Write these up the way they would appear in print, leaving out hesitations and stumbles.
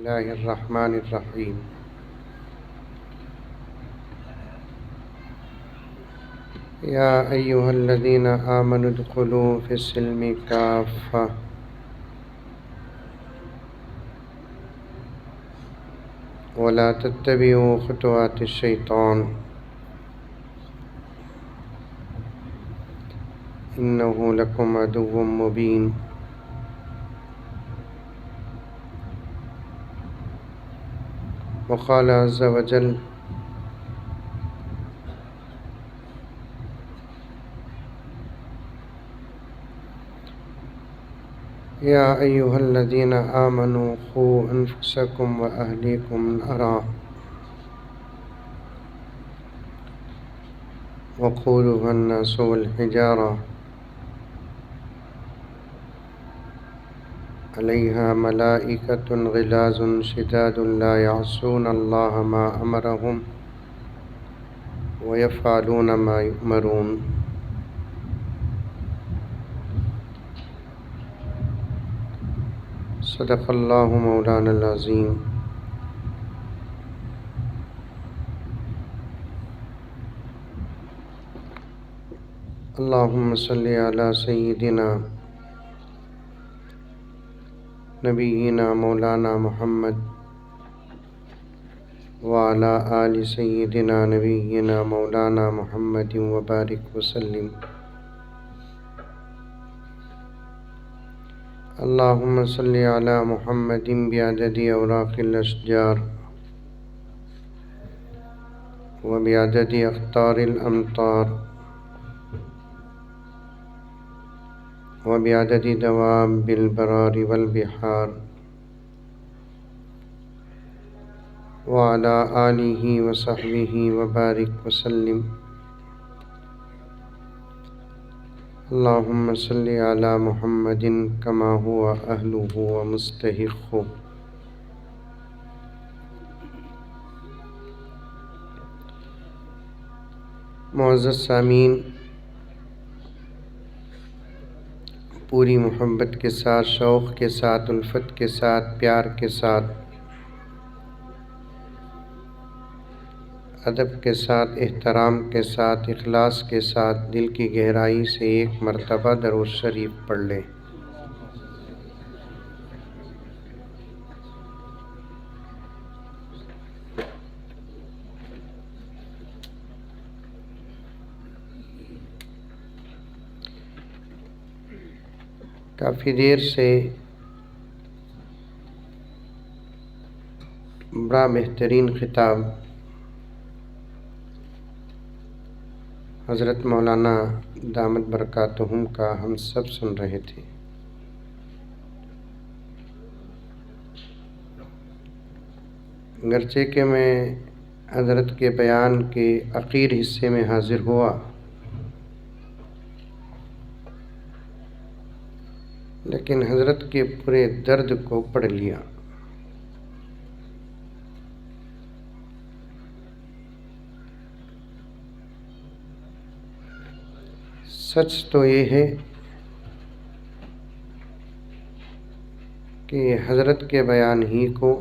الله الرحمن الرحيم. يا أيها الذين آمنوا ادخلوا في السلم كافة ولا تتبعوا خطوات الشيطان إنه لكم عدو مبين. وقال عز وجل: يا أيها الذين آمنوا قوا أنفسكم وأهليكم نارا وقودها الناس والحجارة عليها ملائكة غلاظ شداد لا يعصون الله ما أمرهم ويفعلون ما يؤمرون. صدق اللہ مولانا العظیم. اللہم صلی علی سیدنا نبینا مولانا محمد وعلی آل سیدنا نبینا مولانا محمد وبارک وسلم. اللہم صلی علی محمد بعدد اوراق الاشجار وبعدد اقطار الامطار وبعدد دواب البرار والبحار وعلى آلہ وصحبہ وبارک وسلم. اللہم صلی علی محمد کما هو اہلہ ومستحق. معزز سامعین، پوری محبت کے ساتھ، شوق کے ساتھ، الفت کے ساتھ، پیار کے ساتھ، ادب کے ساتھ، احترام کے ساتھ، اخلاص کے ساتھ، دل کی گہرائی سے ایک مرتبہ درود شریف پڑھ لیں. کافی دیر سے بڑا بہترین خطاب حضرت مولانا دامت برکاتہم کا ہم سب سن رہے تھے. گرچہ کہ میں حضرت کے بیان کے اخیر حصے میں حاضر ہوا، لیکن حضرت کے پورے درد کو پڑھ لیا. سچ تو یہ ہے کہ حضرت کے بیان ہی کو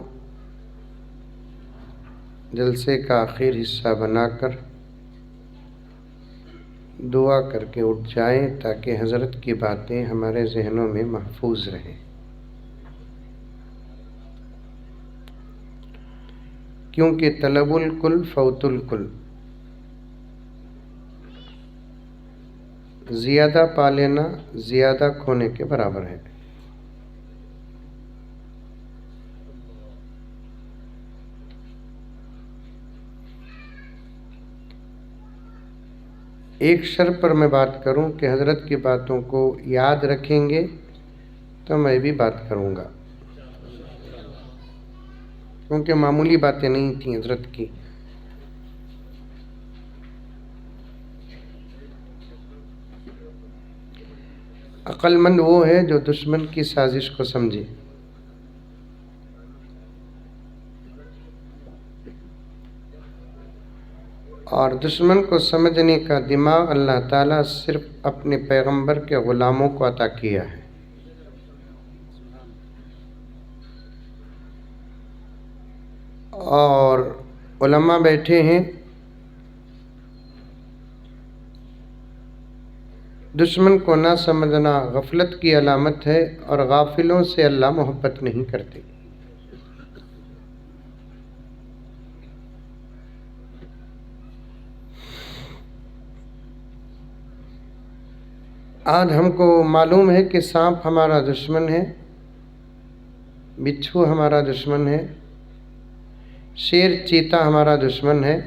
جلسے کا آخر حصہ بنا کر دعا کر کے اٹھ جائیں تاکہ حضرت کی باتیں ہمارے ذہنوں میں محفوظ رہیں. کیونکہ طلب الکل فوت الکل، زیادہ پا لینا زیادہ کھونے کے برابر ہے. ایک شرط پر میں بات کروں کہ حضرت کی باتوں کو یاد رکھیں گے تو میں بھی بات کروں گا، کیونکہ معمولی باتیں نہیں تھیں حضرت کی. عقل مند وہ ہے جو دشمن کی سازش کو سمجھے. اور دشمن کو سمجھنے کا دماغ اللہ تعالیٰ صرف اپنے پیغمبر کے غلاموں کو عطا کیا ہے. اور علماء بیٹھے ہیں. دشمن کو نہ سمجھنا غفلت کی علامت ہے، اور غافلوں سے اللہ محبت نہیں کرتے. آج ہم کو معلوم ہے کہ سانپ ہمارا دشمن ہے، بچھو ہمارا دشمن ہے، شیر چیتا ہمارا دشمن ہے.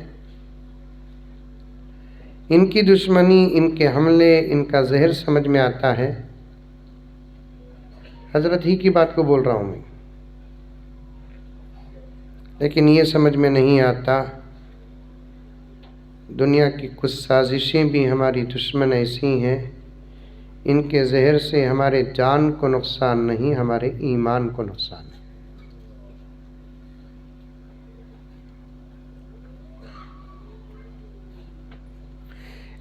ان کی دشمنی، ان کے حملے، ان کا زہر سمجھ میں آتا ہے. حضرت ہی کی بات کو بول رہا ہوں میں. لیکن یہ سمجھ میں نہیں آتا دنیا کی کچھ سازشیں بھی ہماری دشمن ایسی ہیں، ان کے زہر سے ہمارے جان کو نقصان نہیں، ہمارے ایمان کو نقصان ہے.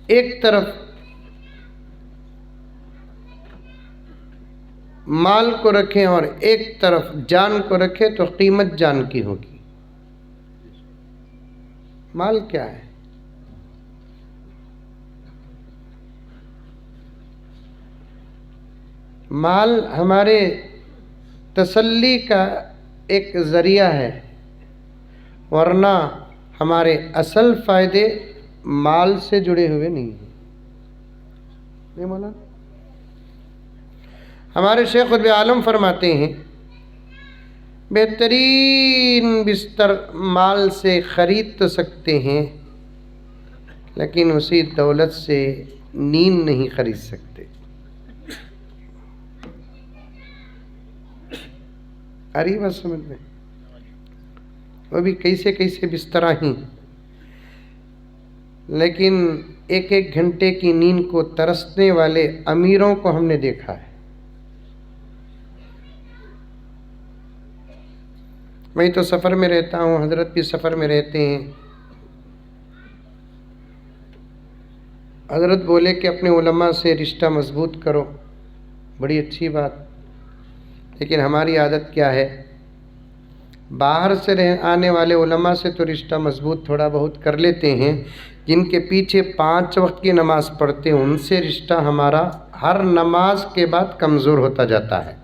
ایک طرف مال کو رکھیں اور ایک طرف جان کو رکھیں تو قیمت جان کی ہوگی. مال کیا ہے؟ مال ہمارے تسلی کا ایک ذریعہ ہے، ورنہ ہمارے اصل فائدے مال سے جڑے ہوئے نہیں ہیں. نہیں مولانا؟ ہمارے شیخ قطب عالم فرماتے ہیں بہترین بستر مال سے خرید تو سکتے ہیں، لیکن اسی دولت سے نیند نہیں خرید سکتے. آ رہی بات سمجھ میں؟ وہ بھی کیسے کیسے بستر ہیں، لیکن ایک ایک گھنٹے کی نیند کو ترسنے والے امیروں کو ہم نے دیکھا ہے. میں تو سفر میں رہتا ہوں، حضرت بھی سفر میں رہتے ہیں. حضرت بولے کہ اپنے علماء سے رشتہ مضبوط کرو، بڑی اچھی بات. لیکن ہماری عادت کیا ہے؟ باہر سے آنے والے علماء سے تو رشتہ مضبوط تھوڑا بہت کر لیتے ہیں، جن کے پیچھے 5 وقت کی نماز پڑھتے ہیں ان سے رشتہ ہمارا ہر نماز کے بعد کمزور ہوتا جاتا ہے.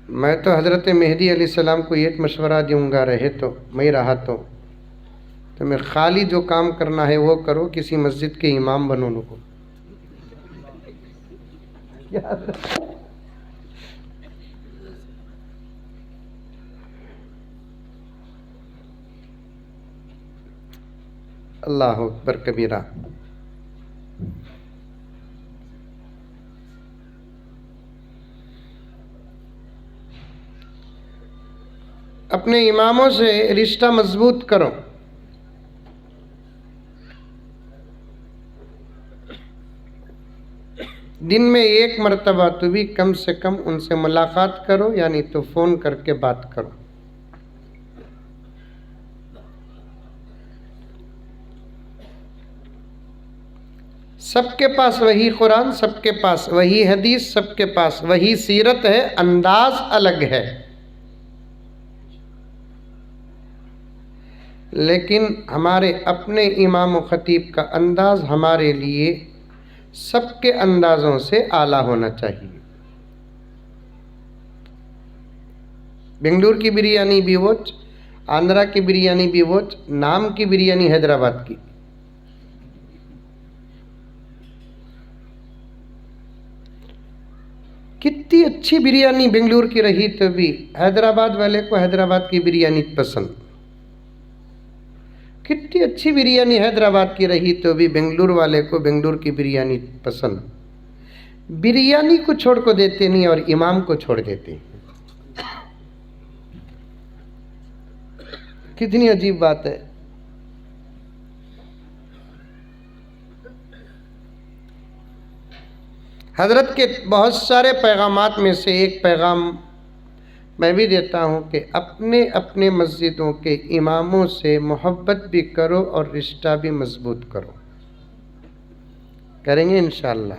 میں تو حضرت مہدی علیہ السلام کو یہ مشورہ دوں گا، رہے تو میں رہا تو میں خالی جو کام کرنا ہے وہ کرو، کسی مسجد کے امام بنو لوگو. اللہ اکبر کبیرہ. اپنے اماموں سے رشتہ مضبوط کرو. دن میں 1 مرتبہ تو بھی کم سے کم ان سے ملاقات کرو، یعنی تو فون کر کے بات کرو. سب کے پاس وہی قرآن، سب کے پاس وہی حدیث، سب کے پاس وہی سیرت ہے، انداز الگ ہے. لیکن ہمارے اپنے امام و خطیب کا انداز ہمارے لیے سب کے اندازوں سے اعلیٰ ہونا چاہیے. بنگلور کی بریانی بھی ووچ، آندھرا کی بریانی بھی ووچ، نام کی بریانی حیدرآباد کی. کتنی اچھی بریانی بنگلور کی رہی تو بھی حیدرآباد والے کو حیدرآباد کی بریانی پسند. کتنی اچھی بریانی حیدرآباد کی رہی تو بھی بنگلور والے کو بنگلور کی بریانی پسند. بریانی کو چھوڑ کو دیتے نہیں اور امام کو چھوڑ دیتے. کتنی عجیب بات ہے. حضرت کے بہت سارے پیغامات میں سے ایک پیغام میں بھی دیتا ہوں کہ اپنے اپنے مسجدوں کے اماموں سے محبت بھی کرو اور رشتہ بھی مضبوط کرو. کریں گے انشاءاللہ.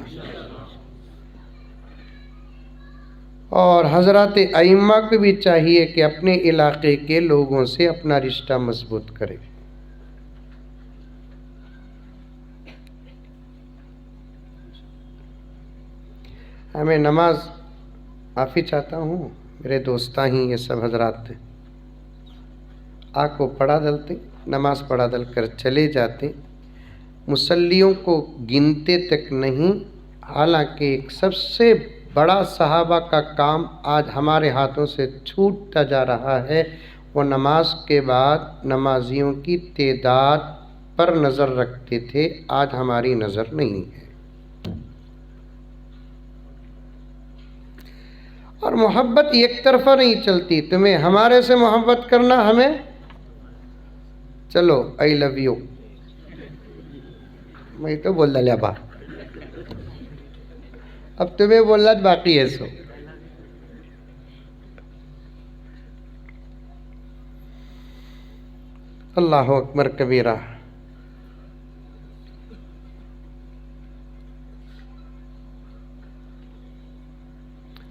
اور حضرات ائمہ کو بھی چاہیے کہ اپنے علاقے کے لوگوں سے اپنا رشتہ مضبوط کریں. میں نماز معافی چاہتا ہوں، میرے دوستاں ہی یہ سب حضرات تھے، آگ کو پڑھا ڈلتے، نماز پڑھا ڈل کر چلے جاتے، مصلیوں کو گنتے تک نہیں. حالانکہ ایک سب سے بڑا صحابہ کا کام آج ہمارے ہاتھوں سے چھوٹتا جا رہا ہے، وہ نماز کے بعد نمازیوں کی تعداد پر نظر رکھتے تھے. آج ہماری نظر نہیں ہے. اور محبت ایک طرفہ نہیں چلتی. تمہیں ہمارے سے محبت کرنا، ہمیں چلو آئی لو یو، میں تو بول دلیا با، اب تمہیں بولنا باقی ہے. سو اللہ اکبر کبیرہ.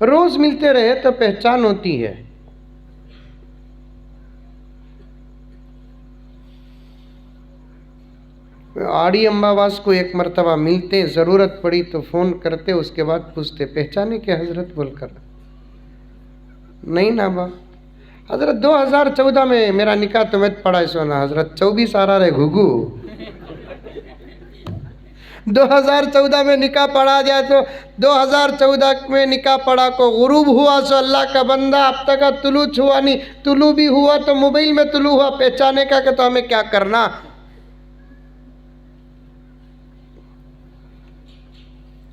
روز ملتے رہے تو پہچان ہوتی ہے. آڑی امباواس کو ایک مرتبہ ملتے، ضرورت پڑی تو فون کرتے، اس کے بعد پوچھتے پہچانے کے حضرت بول کر. نہیں نا با حضرت 2014 میں میرا نکاح تو میں پڑھا سونا حضرت 24 آ رہا رہے گھگو. 2014 میں نکاح پڑھا جائے تو 2014 میں نکاح پڑھا کو غروب ہوا سو اللہ کا بندہ اب تک طلوع ہوا نہیں. طلوع بھی ہوا تو موبائل میں طلوع ہوا، پہچانے کا کہ تو ہمیں کیا کرنا.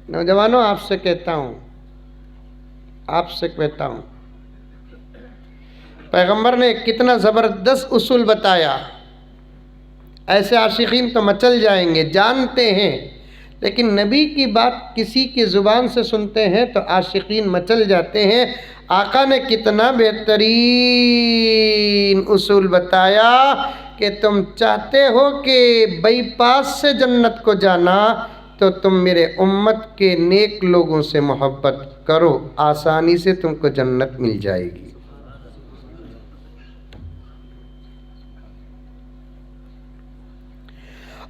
نوجوانوں آپ سے کہتا ہوں، پیغمبر نے کتنا زبردست اصول بتایا. ایسے عاشقین تو مچل جائیں گے، جانتے ہیں، لیکن نبی کی بات کسی کی زبان سے سنتے ہیں تو عاشقین مچل جاتے ہیں. آقا نے کتنا بہترین اصول بتایا کہ تم چاہتے ہو کہ بائی پاس سے جنت کو جانا تو تم میرے امت کے نیک لوگوں سے محبت کرو، آسانی سے تم کو جنت مل جائے گی.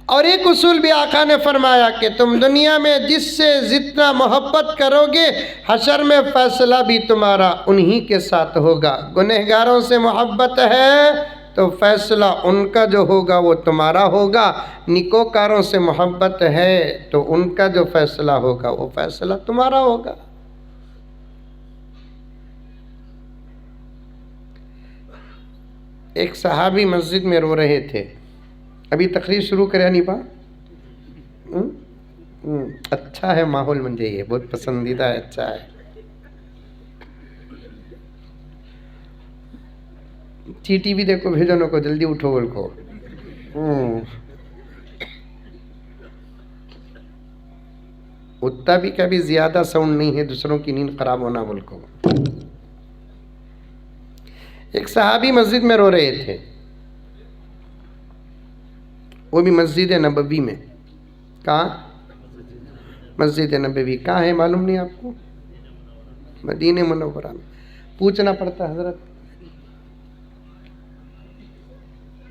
اور ایک اصول بھی آقا نے فرمایا کہ تم دنیا میں جس سے جتنا محبت کرو گے حشر میں فیصلہ بھی تمہارا انہی کے ساتھ ہوگا. گنہگاروں سے محبت ہے تو فیصلہ ان کا جو ہوگا وہ تمہارا ہوگا. نیکوکاروں سے محبت ہے تو ان کا جو فیصلہ ہوگا وہ فیصلہ تمہارا ہوگا. ایک صحابی مسجد میں رو رہے تھے. ابھی تقریر شروع کرے نہیں پا. اچھا ہے ماحول مجھے یہ بہت پسندیدہ ہے، اچھا ہے. ٹی ٹی وی دیکھو، بھیجو نو کو جلدی اٹھو بول کو. اتنا بھی کبھی زیادہ ساؤنڈ نہیں ہے دوسروں کی نیند خراب ہونا بول کو. ایک صحابی مسجد میں رو رہے تھے، وہ بھی مسجد نبوی میں. کہاں؟ مسجد نبوی کہاں ہے معلوم نہیں آپ کو؟ مدینہ منورہ میں. پوچھنا پڑتا حضرت.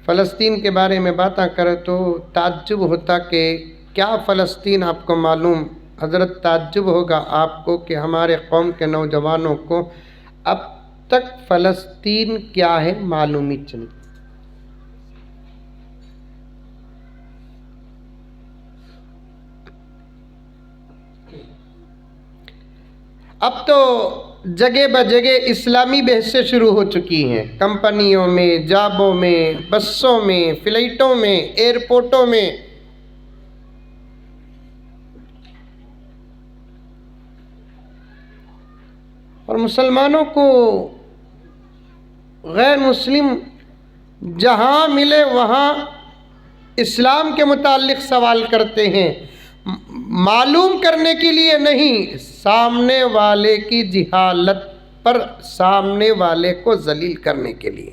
فلسطین کے بارے میں باتاں کرے تو تعجب ہوتا کہ کیا فلسطین آپ کو معلوم. حضرت تعجب ہوگا آپ کو کہ ہمارے قوم کے نوجوانوں کو اب تک فلسطین کیا ہے معلوم ہی نہیں. اب تو جگہ بجگہ اسلامی بحثیں شروع ہو چکی ہیں، کمپنیوں میں، جابوں میں، بسوں میں، فلائٹوں میں، ایئرپورٹوں میں. اور مسلمانوں کو غیر مسلم جہاں ملے وہاں اسلام کے متعلق سوال کرتے ہیں، معلوم کرنے کے لیے نہیں، سامنے والے کی جہالت پر سامنے والے کو ذلیل کرنے کے لیے.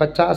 50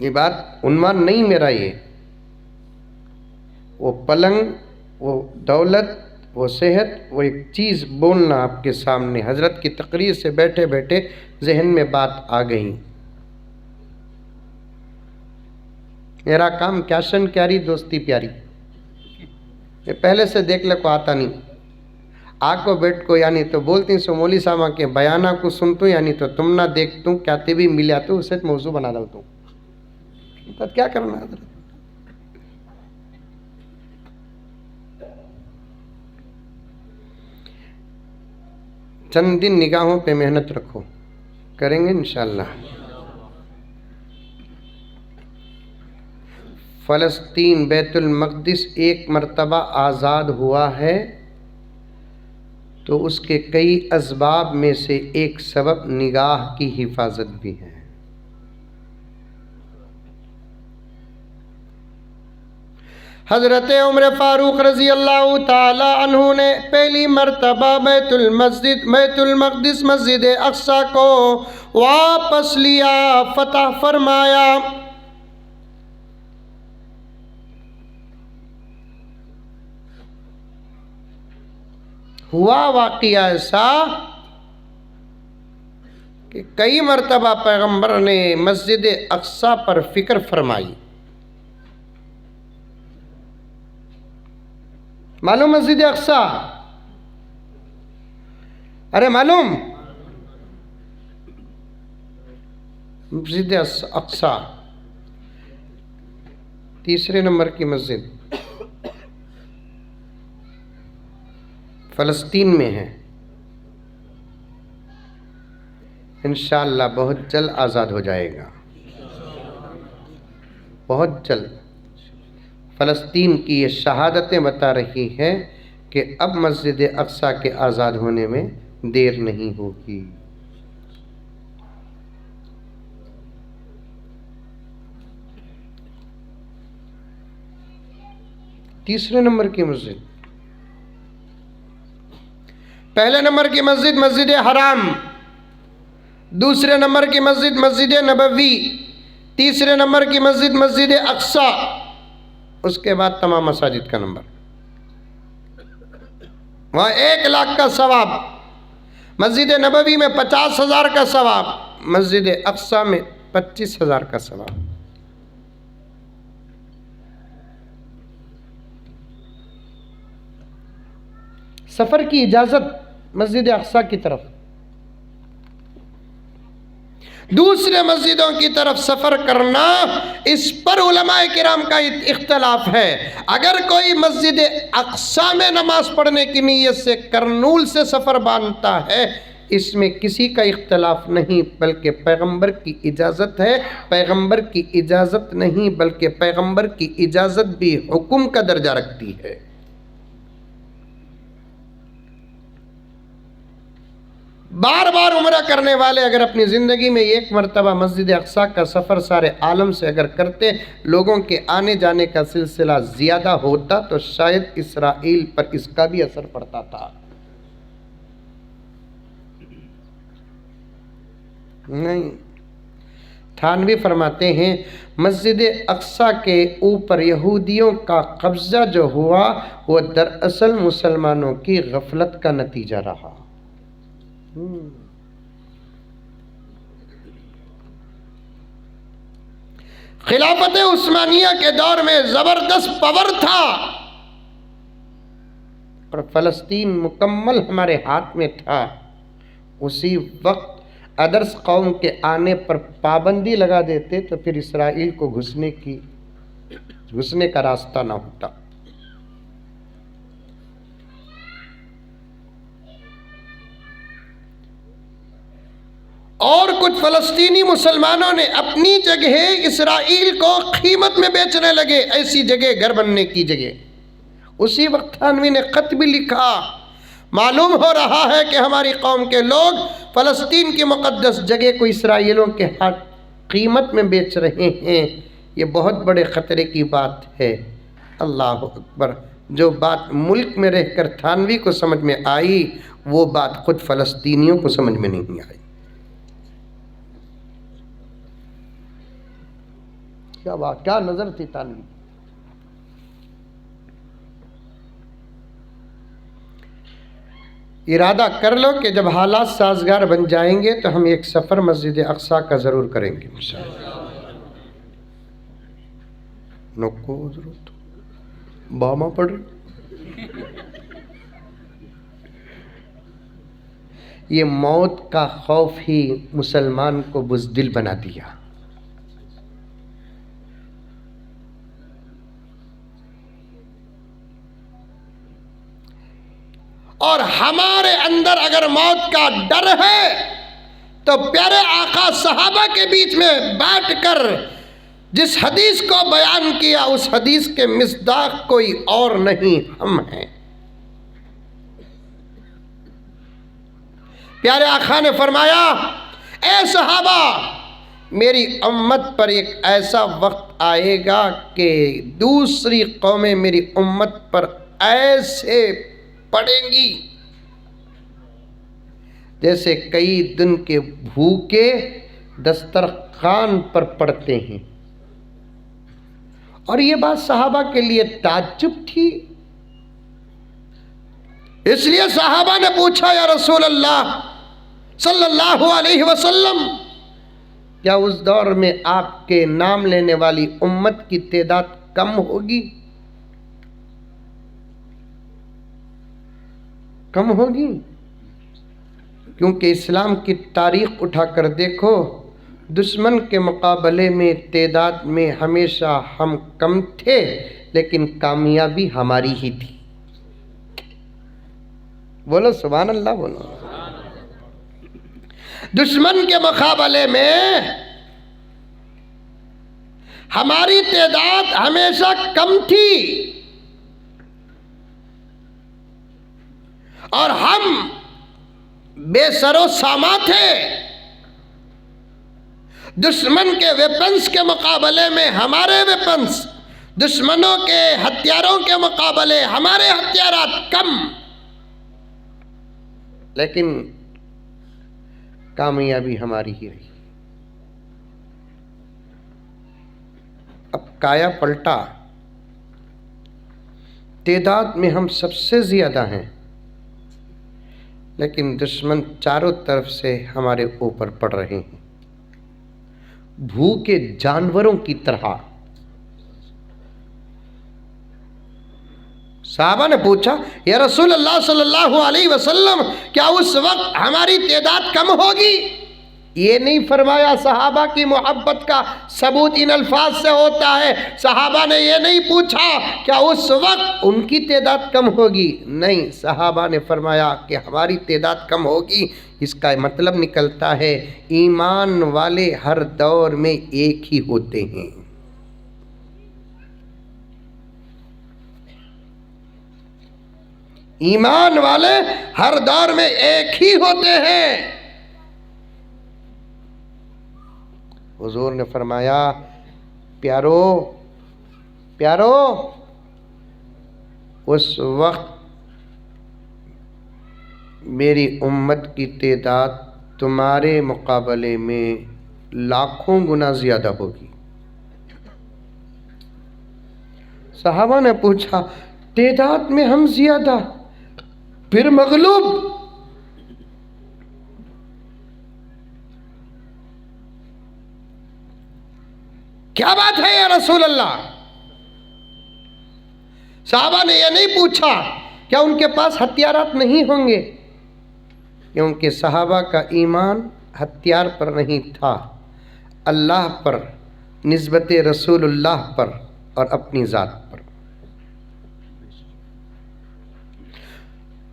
یہ بات عنوان نہیں میرا، یہ وہ پلنگ، وہ دولت، وہ صحت، وہ ایک چیز بولنا آپ کے سامنے، حضرت کی تقریر سے بیٹھے بیٹھے ذہن میں بات آ گئی۔ میرا کام کیشن کیاری دوستی پیاری، یہ پہلے سے دیکھ لے کو آتا نہیں، آکو بیٹھ کو یعنی تو بولتی سو مولی ساما کے بیانہ کو سنتوں، یعنی تو تم نہ دیکھتوں کیا تے بھی ملیا تو اسے موضوع بنا ڈالتوں، تو کیا کرنا حضرت۔ چند دن نگاہوں پہ محنت رکھو، کریں گے انشاءاللہ۔ فلسطین بیت المقدس ایک مرتبہ آزاد ہوا ہے تو اس کے کئی اسباب میں سے ایک سبب نگاہ کی حفاظت بھی ہے۔ حضرت عمر فاروق رضی اللہ تعالی عنہ نے پہلی مرتبہ بیت المقدس مسجد اقصی کو واپس لیا، فتح فرمایا۔ ہوا واقعہ ایسا کہ کئی مرتبہ پیغمبر نے مسجد اقصی پر فکر فرمائی۔ معلوم مسجد اقصی؟ ارے معلوم مسجد اقصی تیسرے نمبر کی مسجد فلسطین میں ہے، انشاءاللہ بہت جلد آزاد ہو جائے گا، بہت جلد۔ فلسطین کی یہ شہادتیں بتا رہی ہیں کہ اب مسجد اقصی کے آزاد ہونے میں دیر نہیں ہوگی۔ تیسرے نمبر کی مسجد، پہلے نمبر کی مسجد مسجد حرام، دوسرے نمبر کی مسجد مسجد نبوی، تیسرے نمبر کی مسجد مسجد اقصی، اس کے بعد تمام مساجد کا نمبر۔ وہاں 1,00,000 کا ثواب، مسجد نبوی میں 50,000 کا ثواب، مسجد اقصی میں 25,000 کا ثواب۔ سفر کی اجازت مسجد اقصی کی طرف، دوسرے مسجدوں کی طرف سفر کرنا، اس پر علماء کرام کا اختلاف ہے۔ اگر کوئی مسجد اقصی میں نماز پڑھنے کی نیت سے کرنول سے سفر باندھتا ہے، اس میں کسی کا اختلاف نہیں، بلکہ پیغمبر کی اجازت ہے۔ پیغمبر کی اجازت نہیں بلکہ پیغمبر کی اجازت بھی حکم کا درجہ رکھتی ہے۔ بار بار عمرہ کرنے والے اگر اپنی زندگی میں ایک مرتبہ مسجد اقصی کا سفر سارے عالم سے اگر کرتے، لوگوں کے آنے جانے کا سلسلہ زیادہ ہوتا تو شاید اسرائیل پر اس کا بھی اثر پڑتا تھا۔ نہیں، تھانوی فرماتے ہیں مسجد اقصی کے اوپر یہودیوں کا قبضہ جو ہوا وہ دراصل مسلمانوں کی غفلت کا نتیجہ رہا۔ خلافت عثمانیہ کے دور میں زبردست پاور تھا اور فلسطین مکمل ہمارے ہاتھ میں تھا۔ اسی وقت ادرس قوم کے آنے پر پابندی لگا دیتے تو پھر اسرائیل کو گھسنے کا راستہ نہ ہوتا۔ اور کچھ فلسطینی مسلمانوں نے اپنی جگہ اسرائیل کو قیمت میں بیچنے لگے، ایسی جگہ گھر بننے کی جگہ۔ اسی وقت تھانوی نے خط بھی لکھا، معلوم ہو رہا ہے کہ ہماری قوم کے لوگ فلسطین کی مقدس جگہ کو اسرائیلیوں کے ہاتھ قیمت میں بیچ رہے ہیں، یہ بہت بڑے خطرے کی بات ہے۔ اللہ اکبر، جو بات ملک میں رہ کر تھانوی کو سمجھ میں آئی وہ بات خود فلسطینیوں کو سمجھ میں نہیں آئی۔ کیا بات، کیا نظر تھی تانوی. ارادہ کر لو کہ جب حالات سازگار بن جائیں گے تو ہم ایک سفر مسجد اقصیٰ کا ضرور کریں گے انشاءاللہ. نکو ضرورت باما پڑ رہی. یہ موت کا خوف ہی مسلمان کو بزدل بنا دیا. اور ہمارے اندر اگر موت کا ڈر ہے تو پیارے آقا صحابہ کے بیچ میں بیٹھ کر جس حدیث کو بیان کیا اس حدیث کے مصداق کوئی اور نہیں، ہم ہیں. پیارے آقا نے فرمایا اے صحابہ، میری امت پر ایک ایسا وقت آئے گا کہ دوسری قومیں میری امت پر ایسے پڑیں گی جیسے کئی دن کے بھوکے دسترخوان پر پڑتے ہیں. اور یہ بات صحابہ کے لیے تعجب تھی. اس لیے صحابہ نے پوچھا یا رسول اللہ صلی اللہ علیہ وسلم، کیا اس دور میں آپ کے نام لینے والی امت کی تعداد کم ہوگی؟ کم ہوگی، کیونکہ اسلام کی تاریخ اٹھا کر دیکھو، دشمن کے مقابلے میں تعداد میں ہمیشہ ہم کم تھے لیکن کامیابی ہماری ہی تھی. بولو سبحان اللہ، بولو. دشمن کے مقابلے میں ہماری تعداد ہمیشہ کم تھی اور ہم بے سر و ساما تھے. دشمن کے ویپنز کے مقابلے میں ہمارے ویپنز، دشمنوں کے ہتھیاروں کے مقابلے ہمارے ہتھیارات کم، لیکن کامیابی ہماری ہی رہی. اب کایا پلٹا، تعداد میں ہم سب سے زیادہ ہیں لیکن دشمن چاروں طرف سے ہمارے اوپر پڑ رہے ہیں بھوکے جانوروں کی طرح. صحابہ نے پوچھا یا رسول اللہ صلی اللہ علیہ وسلم، کیا اس وقت ہماری تعداد کم ہوگی؟ یہ نہیں فرمایا صحابہ کی محبت کا ثبوت ان الفاظ سے ہوتا ہے. صحابہ نے یہ نہیں پوچھا کیا اس وقت ان کی تعداد کم ہوگی، نہیں، صحابہ نے فرمایا کہ ہماری تعداد کم ہوگی. اس کا مطلب نکلتا ہے ایمان والے ہر دور میں ایک ہی ہوتے ہیں. ایمان والے ہر دور میں ایک ہی ہوتے ہیں. حضور نے فرمایا پیارو پیارو، اس وقت میری امت کی تعداد تمہارے مقابلے میں لاکھوں گنا زیادہ ہوگی. صحابہ نے پوچھا تعداد میں ہم زیادہ پھر مغلوب؟ کیا بات ہے یا رسول اللہ؟ صحابہ نے یہ نہیں پوچھا کیا ان کے پاس ہتھیارات نہیں ہوں گے، کیونکہ صحابہ کا ایمان ہتھیار پر نہیں تھا، اللہ پر، نسبت رسول اللہ پر اور اپنی ذات پر.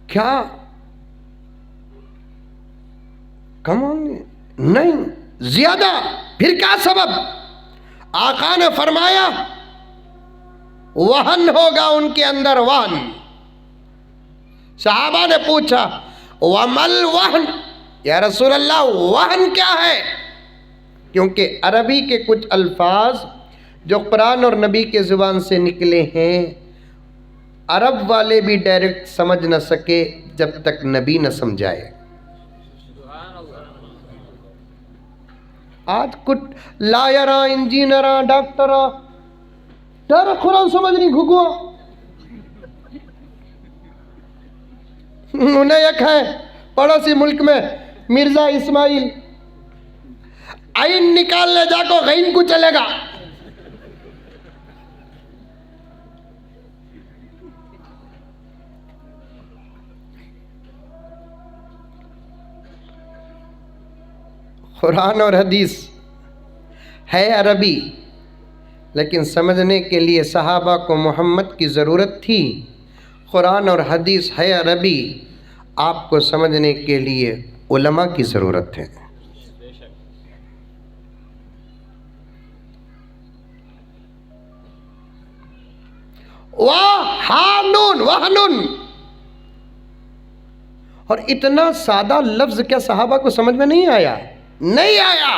کیا کم ہوں گے؟ نہیں، زیادہ. پھر کیا سبب؟ آقا نے فرمایا وہن ہوگا ان کے اندر، وہن. صحابہ نے پوچھا ومل وہن، یا رسول اللہ وہن کیا ہے؟ کیونکہ عربی کے کچھ الفاظ جو قرآن اور نبی کے زبان سے نکلے ہیں عرب والے بھی ڈائریکٹ سمجھ نہ سکے جب تک نبی نہ سمجھائے. آج کچھ لائراں انجینراں ڈاکٹراں ڈر خورا سمجھ نہیں گھگوا انہیں ایک ہے پڑوسی ملک میں مرزا اسماعیل آئین نکالنے جا کو غین کو چلے گا. قرآن اور حدیث ہے عربی، لیکن سمجھنے کے لیے صحابہ کو محمد کی ضرورت تھی. قرآن اور حدیث ہے عربی، آپ کو سمجھنے کے لیے علماء کی ضرورت ہے. وَحَانُن وَحْنُن، اور اتنا سادہ لفظ کیا صحابہ کو سمجھ میں نہیں آیا؟ نہیں آیا.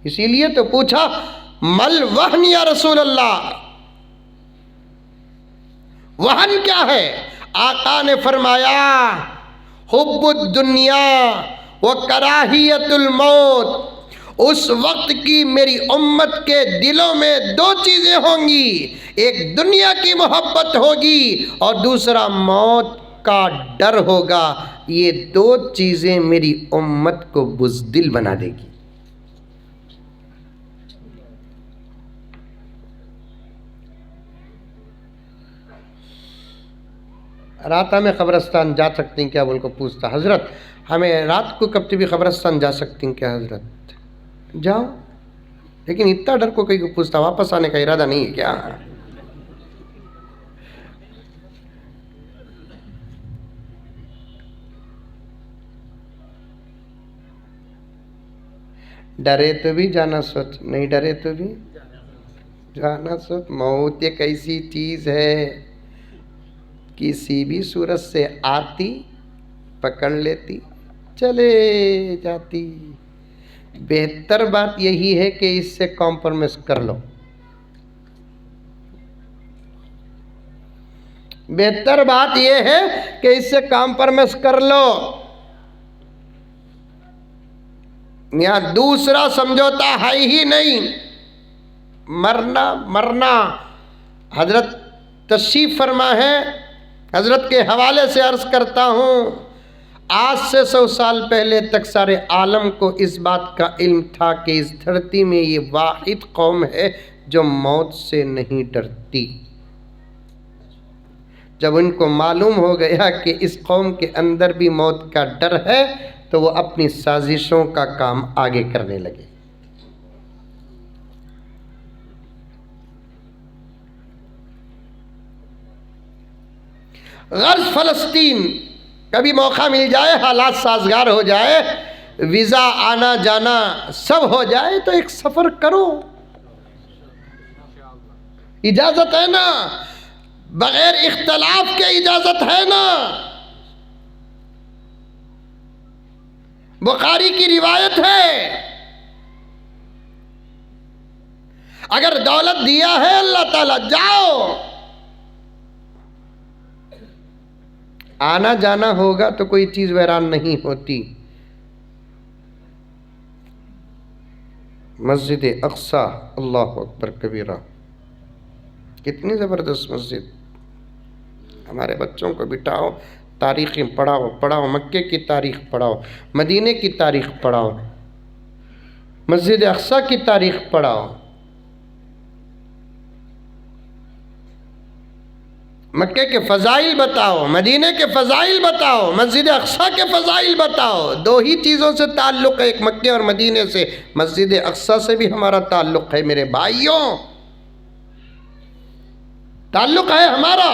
اسی لیے تو پوچھا مل وہن یا رسول اللہ، وہن کیا ہے؟ آقا نے فرمایا حب الدنیا و کراہیت الموت. اس وقت کی میری امت کے دلوں میں دو چیزیں ہوں گی، ایک دنیا کی محبت ہوگی اور دوسرا موت کا ڈر ہوگا. یہ دو چیزیں میری امت کو بزدل بنا دے گی. رات ہمیں قبرستان جا سکتی ہیں کیا؟ بول کو پوچھتا حضرت ہمیں رات کو کب بھی قبرستان جا سکتی ہیں کیا؟ حضرت جاؤ، لیکن اتنا ڈر کو کہیں کو پوچھتا واپس آنے کا ارادہ نہیں ہے کیا؟ ڈرے تو بھی جانا سوچ، نہیں ڈرے تو بھی جانا سوچ. موت ایک ایسی چیز ہے کسی بھی صورت سے آتی پکڑ لیتی چلے جاتی. بہتر بات یہی ہے کہ اس سے کمپرومائز کر لو. بہتر بات یہ ہے کہ اس سے کمپرومائز کر لو. یہاں دوسرا سمجھوتا ہے ہی نہیں. مرنا حضرت تشریف فرما ہے. حضرت کے حوالے سے عرض کرتا ہوں، آج سے 100 سال پہلے تک سارے عالم کو اس بات کا علم تھا کہ اس دھرتی میں یہ واحد قوم ہے جو موت سے نہیں ڈرتی. جب ان کو معلوم ہو گیا کہ اس قوم کے اندر بھی موت کا ڈر ہے تو وہ اپنی سازشوں کا کام آگے کرنے لگے. غرض فلسطین، کبھی موقع مل جائے، حالات سازگار ہو جائے، ویزا آنا جانا سب ہو جائے تو ایک سفر کرو. اجازت ہے نا، بغیر اختلاف کے اجازت ہے نا. بخاری کی روایت ہے، اگر دولت دیا ہے اللہ تعالیٰ جاؤ، آنا جانا ہوگا تو کوئی چیز ویران نہیں ہوتی. مسجد اقصی، اللہ اکبر کبیرہ، کتنی زبردست مسجد. ہمارے بچوں کو بٹھاؤ، تاریخیں پڑھاؤ، مکے کی تاریخ پڑھاؤ، مدینے کی تاریخ پڑھاؤ، مسجد اقصی کی تاریخ پڑھاؤ، مکے کے فضائل بتاؤ، مدینے کے فضائل بتاؤ، مسجد اقصی کے فضائل بتاؤ. دو ہی چیزوں سے تعلق ہے، ایک مکے اور مدینے سے. مسجد اقصی سے بھی ہمارا تعلق ہے میرے بھائیوں، تعلق ہے ہمارا.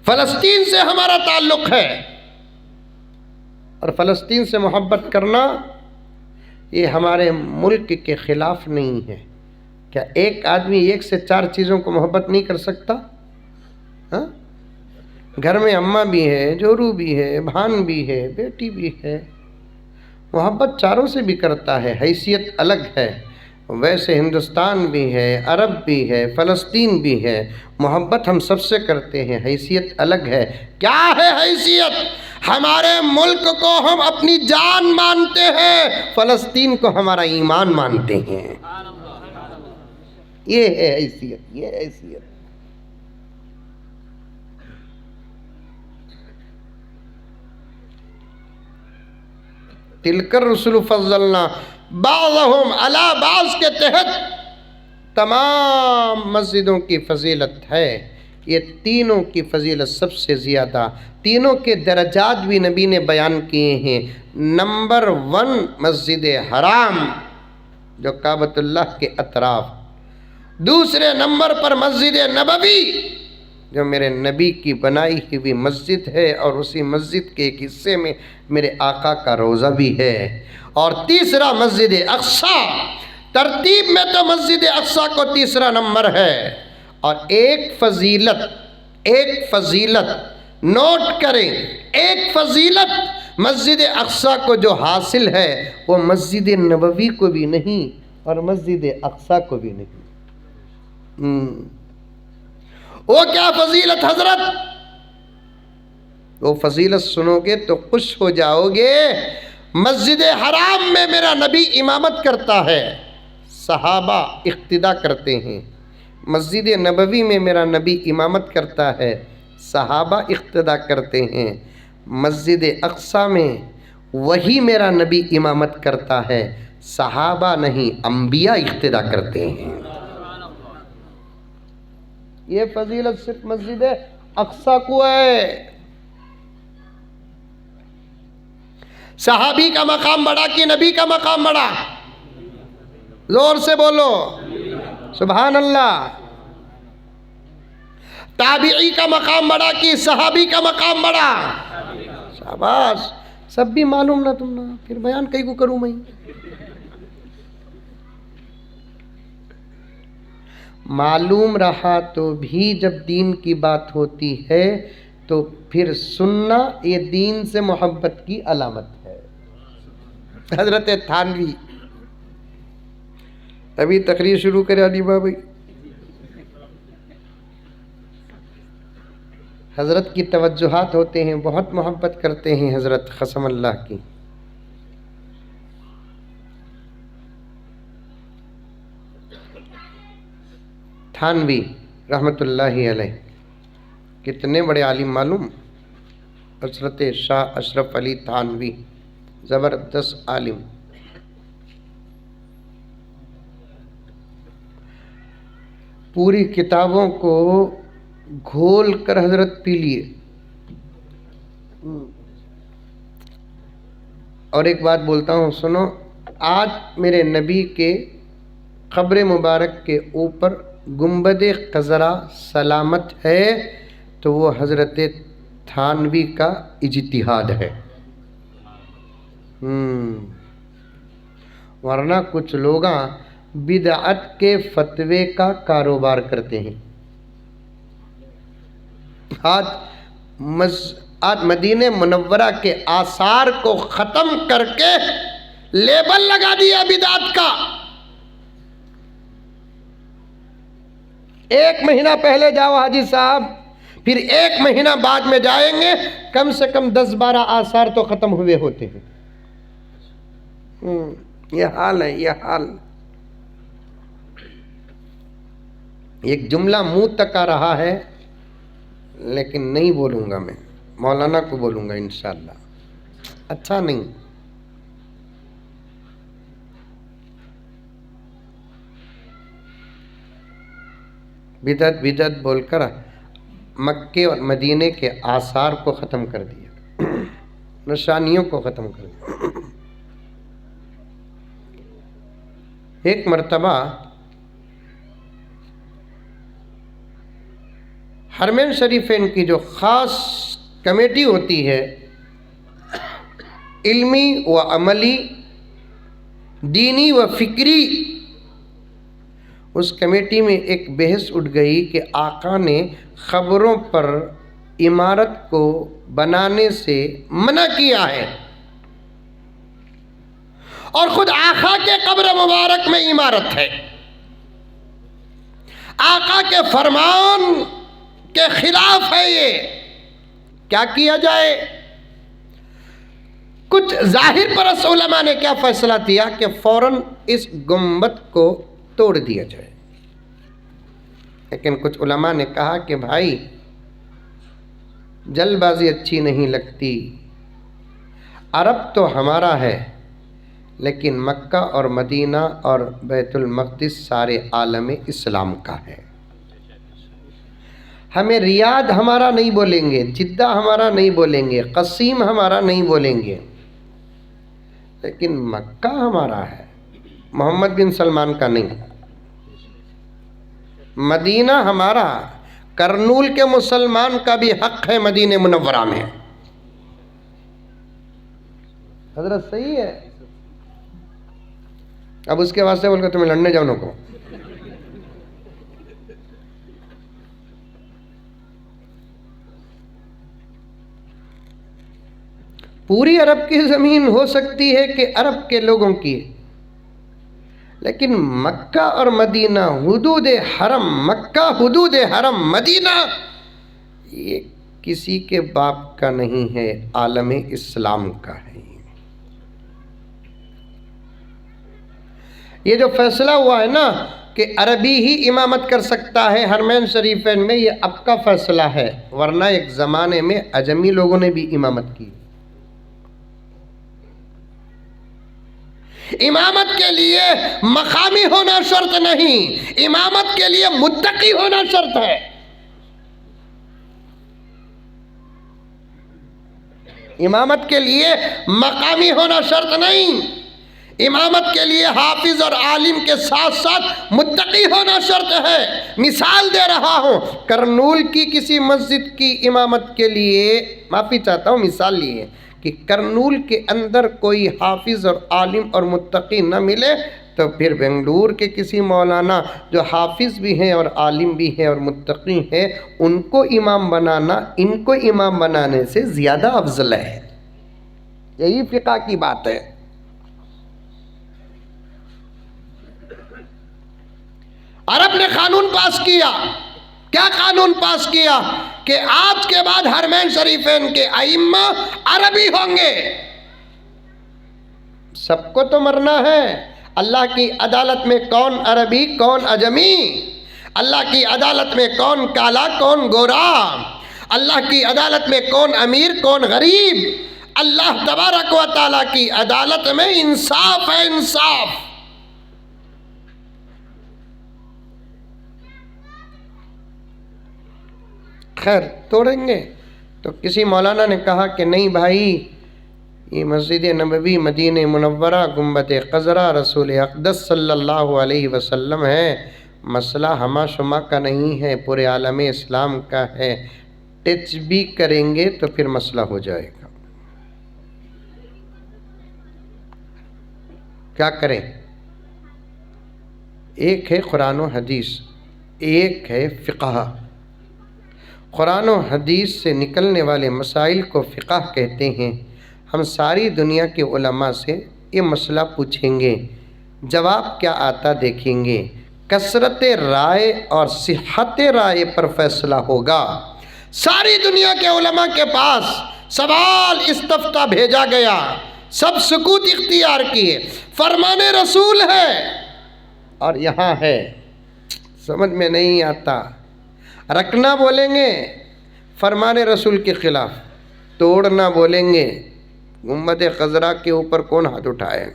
فلسطین سے ہمارا تعلق ہے، اور فلسطین سے محبت کرنا یہ ہمارے ملک کے خلاف نہیں ہے. کیا ایک آدمی ایک سے 4 چیزوں کو محبت نہیں کر سکتا؟ ہاں، گھر میں اماں بھی ہے، جورو بھی ہے، بھان بھی ہے، بیٹی بھی ہے. محبت چاروں سے بھی کرتا ہے، حیثیت الگ ہے. ویسے ہندوستان بھی ہے، عرب بھی ہے، فلسطین بھی ہے. محبت ہم سب سے کرتے ہیں، حیثیت الگ ہے. کیا ہے حیثیت؟ ہمارے ملک کو ہم اپنی جان مانتے ہیں، فلسطین کو ہمارا ایمان مانتے ہیں۔ یہ ہے حیثیت، یہ حیثیت۔ تلک الرسل فضلنا بعضهم علی بعض کے تحت تمام مسجدوں کی فضیلت ہے۔ یہ تینوں کی فضیلت سب سے زیادہ، تینوں کے درجات بھی نبی نے بیان کیے ہیں۔ نمبر 1 مسجد حرام جو کعبۃ اللہ کے اطراف، دوسرے نمبر پر مسجد نبوی جو میرے نبی کی بنائی ہوئی مسجد ہے، اور اسی مسجد کے ایک حصے میں میرے آقا کا روضہ بھی ہے، اور تیسرا مسجد اقصی۔ ترتیب میں تو مسجد اقصی کو تیسرا نمبر ہے، اور ایک فضیلت نوٹ کریں، ایک فضیلت مسجد اقصی کو جو حاصل ہے وہ مسجد نبوی کو بھی نہیں اور مسجد اقصی کو بھی نہیں۔ وہ کیا فضیلت حضرت؟ وہ فضیلت سنو گے تو خوش ہو جاؤ گے۔ مسجد حرام میں میرا نبی امامت کرتا ہے، صحابہ اقتداء کرتے ہیں۔ مسجد نبوی میں میرا نبی امامت کرتا ہے، صحابہ اقتداء کرتے ہیں۔ مسجد اقصی میں وہی میرا نبی امامت کرتا ہے، صحابہ نہیں، انبیاء اقتداء کرتے ہیں۔ یہ فضیلت صرف مسجد اقصی کو ہے۔ صحابی کا مقام بڑا کہ نبی کا مقام بڑا؟ زور سے بولو سبحان اللہ۔ تابعی کا مقام بڑا کہ صحابی کا مقام بڑا؟ شاباش، سب بھی معلوم نہ تم نہ، پھر بیان کئی کو کروں میں۔ معلوم رہا تو بھی جب دین کی بات ہوتی ہے تو پھر سننا یہ دین سے محبت کی علامت ہے۔ حضرت تھانوی ابھی تقریر شروع کرے علی بھائی، حضرت کی توجہات ہوتے ہیں، بہت محبت کرتے ہیں حضرت قسم اللہ کی۔ تھانوی رحمت اللہ علیہ کتنے بڑے عالم معلوم؟ حضرت شاہ اشرف علی تھانوی زبردست عالم۔ پوری کتابوں کو گھول کر حضرت پی لیے۔ اور ایک بات بولتا ہوں سنو، آج میرے نبی کے قبر مبارک کے اوپر گنبد خضرا سلامت ہے تو وہ حضرت تھانوی کا اجتہاد ہے۔ ورنہ کچھ لوگ بدعت کے فتوے کا کاروبار کرتے ہیں۔ آج مدینہ منورہ کے آثار کو ختم کر کے لیبل لگا دیا بدعت کا۔ ایک مہینہ پہلے جاؤ حاجی صاحب، پھر ایک مہینہ بعد میں جائیں گے، کم سے کم 10-12 آثار تو ختم ہوئے ہوتے ہیں۔ یہ حال ہے، یہ حال۔ ایک جملہ منہ تک آ رہا ہے لیکن نہیں بولوں گا، میں مولانا کو بولوں گا انشاءاللہ، اچھا نہیں۔ بدعت بول کر مکے اور مدینے کے آثار کو ختم کر دیا، نشانیوں کو ختم کر دیا۔ ایک مرتبہ حرمین شریفین کی جو خاص کمیٹی ہوتی ہے، علمی و عملی، دینی و فکری، اس کمیٹی میں ایک بحث اٹھ گئی کہ آقا نے قبروں پر عمارت کو بنانے سے منع کیا ہے، اور خود آقا کے قبر مبارک میں عمارت ہے۔ آقا کے فرمان کے خلاف ہے یہ، کیا کیا جائے؟ کچھ ظاہر پرست علماء نے کیا فیصلہ کیا کہ فوراً اس گنبد کو توڑ دیا جائے، لیکن کچھ علماء نے کہا کہ بھائی جلد بازی اچھی نہیں لگتی، عرب تو ہمارا ہے لیکن مکہ اور مدینہ اور بیت المقدس سارے عالم اسلام کا ہے، ہمیں ریاض ہمارا نہیں بولیں گے، جدہ ہمارا نہیں بولیں گے، قصیم ہمارا نہیں بولیں گے، لیکن مکہ ہمارا ہے، محمد بن سلمان کا نہیں، مدینہ ہمارا، کرنول کے مسلمان کا بھی حق ہے مدینہ منورہ میں۔ حضرت صحیح ہے، اب اس کے واسطے بول کر تمہیں لڑنے جاؤ نہ کو۔ پوری عرب کی زمین ہو سکتی ہے کہ عرب کے لوگوں کی، لیکن مکہ اور مدینہ حدود حرم، مکہ حدود حرم، مدینہ یہ کسی کے باپ کا نہیں ہے، عالم اسلام کا ہے۔ یہ جو فیصلہ ہوا ہے نا کہ عربی ہی امامت کر سکتا ہے حرمین شریفین میں، یہ اب کا فیصلہ ہے، ورنہ ایک زمانے میں عجمی لوگوں نے بھی امامت کی۔ امامت کے لیے مقامی ہونا شرط نہیں، امامت کے لیے متقی ہونا شرط ہے۔ امامت کے لیے مقامی ہونا شرط نہیں، امامت کے لیے حافظ اور عالم کے ساتھ ساتھ متقی ہونا شرط ہے۔ مثال دے رہا ہوں، کرنول کی کسی مسجد کی امامت کے لیے، معافی چاہتا ہوں مثال لیے، کہ کرنول کے اندر کوئی حافظ اور عالم اور متقی نہ ملے تو پھر بنگلور کے کسی مولانا جو حافظ بھی ہیں اور عالم بھی ہیں اور متقی ہیں، ان کو امام بنانا ان کو امام بنانے سے زیادہ افضل ہے۔ یہی فقہ کی بات ہے۔ عرب نے قانون پاس کیا، کیا قانون پاس کیا؟ کہ آج کے بعد حرمین شریفین کے ائمہ عربی ہوں گے۔ سب کو تو مرنا ہے، اللہ کی عدالت میں کون عربی کون عجمی، اللہ کی عدالت میں کون کالا کون گورا، اللہ کی عدالت میں کون امیر کون غریب، اللہ تبارک و تعالیٰ کی عدالت میں انصاف ہے، انصاف۔ خیر توڑیں گے تو کسی مولانا نے کہا کہ نہیں بھائی، یہ مسجد نبوی مدینہ منورہ گنبد خضرا رسول اقدس صلی اللہ علیہ وسلم ہے، مسئلہ ہما شما کا نہیں ہے، پورے عالم اسلام کا ہے، ٹچ بھی کریں گے تو پھر مسئلہ ہو جائے گا۔ کیا کریں؟ ایک ہے قرآن و حدیث، ایک ہے فقہ۔ قرآن و حدیث سے نکلنے والے مسائل کو فقہ کہتے ہیں۔ ہم ساری دنیا کے علماء سے یہ مسئلہ پوچھیں گے، جواب کیا آتا دیکھیں گے، کثرت رائے اور صحت رائے پر فیصلہ ہوگا۔ ساری دنیا کے علماء کے پاس سوال استفتاء بھیجا گیا، سب سکوت اختیار کیے، فرمان رسول ہے اور یہاں ہے، سمجھ میں نہیں آتا، رکھنا بولیں گے فرمان رسول کے خلاف، توڑنا بولیں گے گنبد خضرا کے اوپر کون ہاتھ اٹھائے۔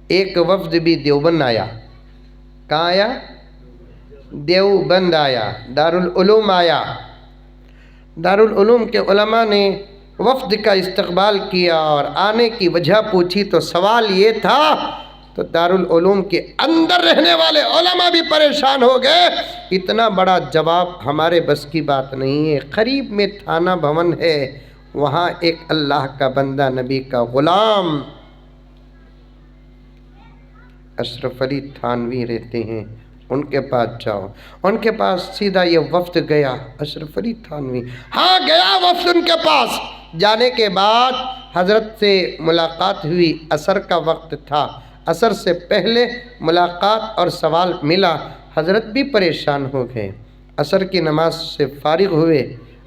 ایک وفد بھی دیوبند آیا، کہاں آیا؟ دیوبند آیا، دارالعلوم آیا۔ دارالعلوم کے علماء نے وفد کا استقبال کیا اور آنے کی وجہ پوچھی تو سوال یہ تھا، تو دارالعلوم کے اندر رہنے والے علماء بھی پریشان ہو گئے، اتنا بڑا جواب ہمارے بس کی بات نہیں ہے۔ قریب میں تھانہ بھون ہے، وہاں ایک اللہ کا بندہ نبی کا غلام اشرف علی تھانوی رہتے ہیں، ان کے پاس جاؤ۔ ان کے پاس سیدھا یہ وفد گیا، اشرف علی تھانوی، ہاں گیا وفد ان کے پاس۔ جانے کے بعد حضرت سے ملاقات ہوئی، عصر کا وقت تھا، عصر سے پہلے ملاقات اور سوال ملا، حضرت بھی پریشان ہو گئے۔ عصر کی نماز سے فارغ ہوئے،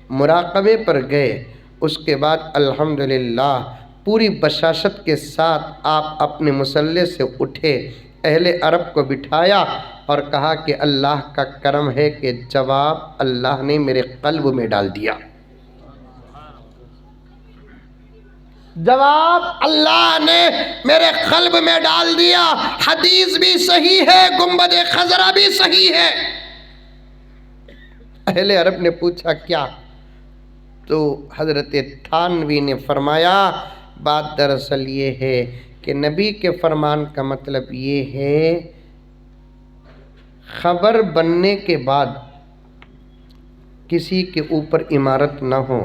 مراقبے پر گئے، اس کے بعد الحمدللہ پوری بشاشت کے ساتھ آپ اپنے مصلی سے اٹھے، اہل عرب کو بٹھایا اور کہا کہ اللہ کا کرم ہے کہ جواب اللہ نے میرے قلب میں ڈال دیا، جواب اللہ نے میرے قلب میں ڈال دیا۔ حدیث بھی صحیح ہے، گنبد خضرا بھی صحیح ہے۔ اہل عرب نے پوچھا کیا؟ تو حضرت تھانوی نے فرمایا بات دراصل یہ ہے کہ نبی کے فرمان کا مطلب یہ ہے خبر بننے کے بعد کسی کے اوپر عمارت نہ ہو،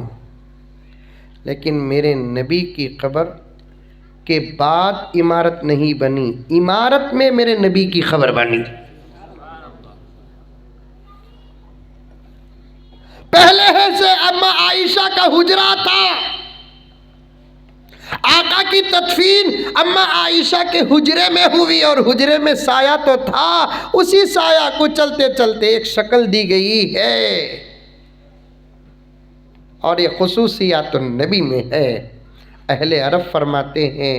لیکن میرے نبی کی خبر کے بعد عمارت نہیں بنی، عمارت میں میرے نبی کی خبر بنی۔ پہلے سے اما عائشہ کا حجرہ تھا، آقا کی تدفین اما عائشہ کے حجرے میں ہوئی اور حجرے میں سایہ تو تھا، اسی سایہ کو چلتے چلتے ایک شکل دی گئی ہے، اور یہ خصوصیات النبی میں ہے۔ اہل عرب فرماتے ہیں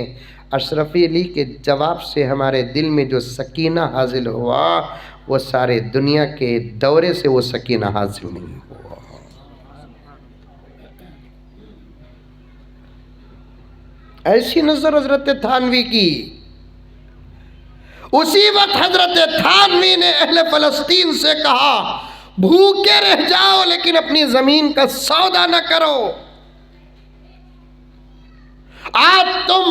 اشرف علی کے جواب سے ہمارے دل میں جو سکینہ حاصل ہوا وہ سارے دنیا کے دورے سے وہ سکینہ حاصل نہیں ہوا۔ ایسی نظر حضرت تھانوی کی۔ اسی وقت حضرت تھانوی نے اہل فلسطین سے کہا بھوکے رہ جاؤ لیکن اپنی زمین کا سودا نہ کرو۔ آج تم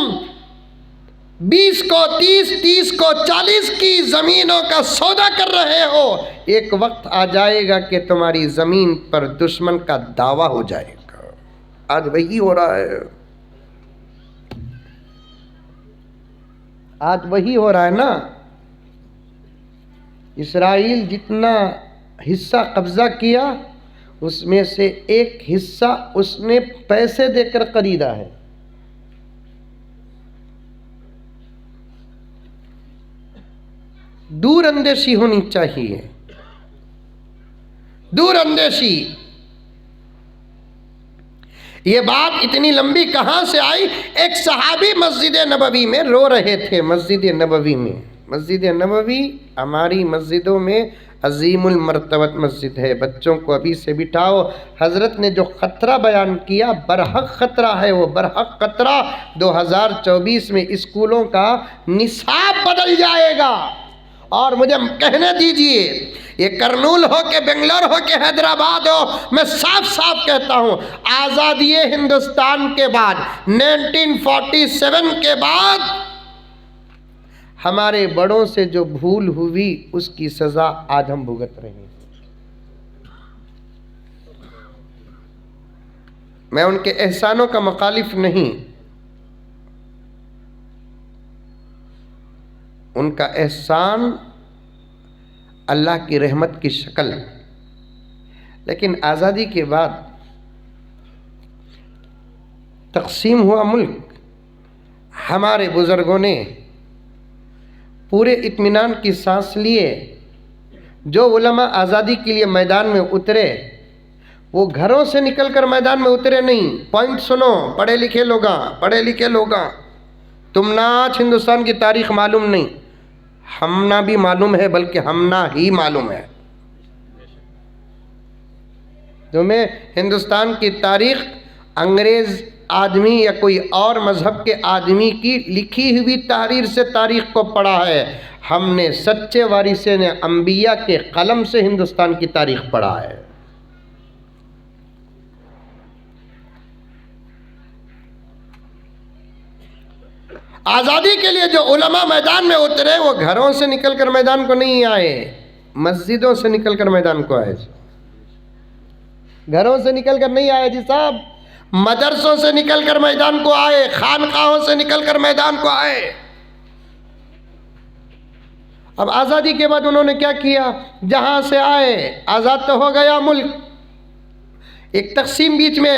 20 کو 30، 30 کو 40 کی زمینوں کا سودا کر رہے ہو، ایک وقت آ جائے گا کہ تمہاری زمین پر دشمن کا دعویٰ ہو جائے گا۔ آج وہی ہو رہا ہے، آج وہی ہو رہا ہے نا۔ اسرائیل جتنا حصہ قبضہ کیا اس میں سے ایک حصہ اس نے پیسے دے کر خریدا ہے۔ دور اندیشی ہونی چاہیے، دور اندیشی۔ یہ بات اتنی لمبی کہاں سے آئی؟ ایک صحابی مسجد نبوی میں رو رہے تھے، مسجد نبوی میں۔ مسجد نبوی ہماری مسجدوں میں عظیم المرتبت مسجد ہے، بچوں کو ابھی سے بٹھاؤ۔ حضرت نے جو خطرہ بیان کیا برحق خطرہ ہے، وہ برحق خطرہ 2024 میں اسکولوں کا نصاب بدل جائے گا۔ اور مجھے کہنے دیجئے، یہ کرنول ہو کہ بنگلور ہو کہ حیدرآباد ہو، میں صاف صاف کہتا ہوں آزادی ہندوستان کے بعد 1947 کے بعد ہمارے بڑوں سے جو بھول ہوئی اس کی سزا آج ہم بھگت رہے ہیں۔ میں ان کے احسانوں کا مخالف نہیں، ان کا احسان اللہ کی رحمت کی شکل، لیکن آزادی کے بعد تقسیم ہوا ملک، ہمارے بزرگوں نے پورے اطمینان کی سانس لیے۔ جو علماء آزادی کے لیے میدان میں اترے وہ گھروں سے نکل کر میدان میں اترے نہیں۔ پوائنٹ سنو، پڑھے لکھے لوگاں، تم نہ آج ہندوستان کی تاریخ معلوم نہیں، ہم نہ بھی معلوم ہے بلکہ ہم نہ ہی معلوم ہے۔ تمہیں ہندوستان کی تاریخ انگریز آدمی یا کوئی اور مذہب کے آدمی کی لکھی ہوئی تحریر سے تاریخ کو پڑھا ہے، ہم نے سچے وارثین انبیاء کے قلم سے ہندوستان کی تاریخ پڑھا ہے۔ آزادی کے لیے جو علماء میدان میں اترے وہ گھروں سے نکل کر میدان کو نہیں آئے، مسجدوں سے نکل کر میدان کو آئے۔ گھروں سے نکل کر نہیں آئے جی صاحب، مدرسوں سے نکل کر میدان کو آئے، خانقاہوں سے نکل کر میدان کو آئے۔ اب آزادی کے بعد انہوں نے کیا کیا؟ جہاں سے آئے آزاد تو ہو گیا ملک، ایک تقسیم بیچ میں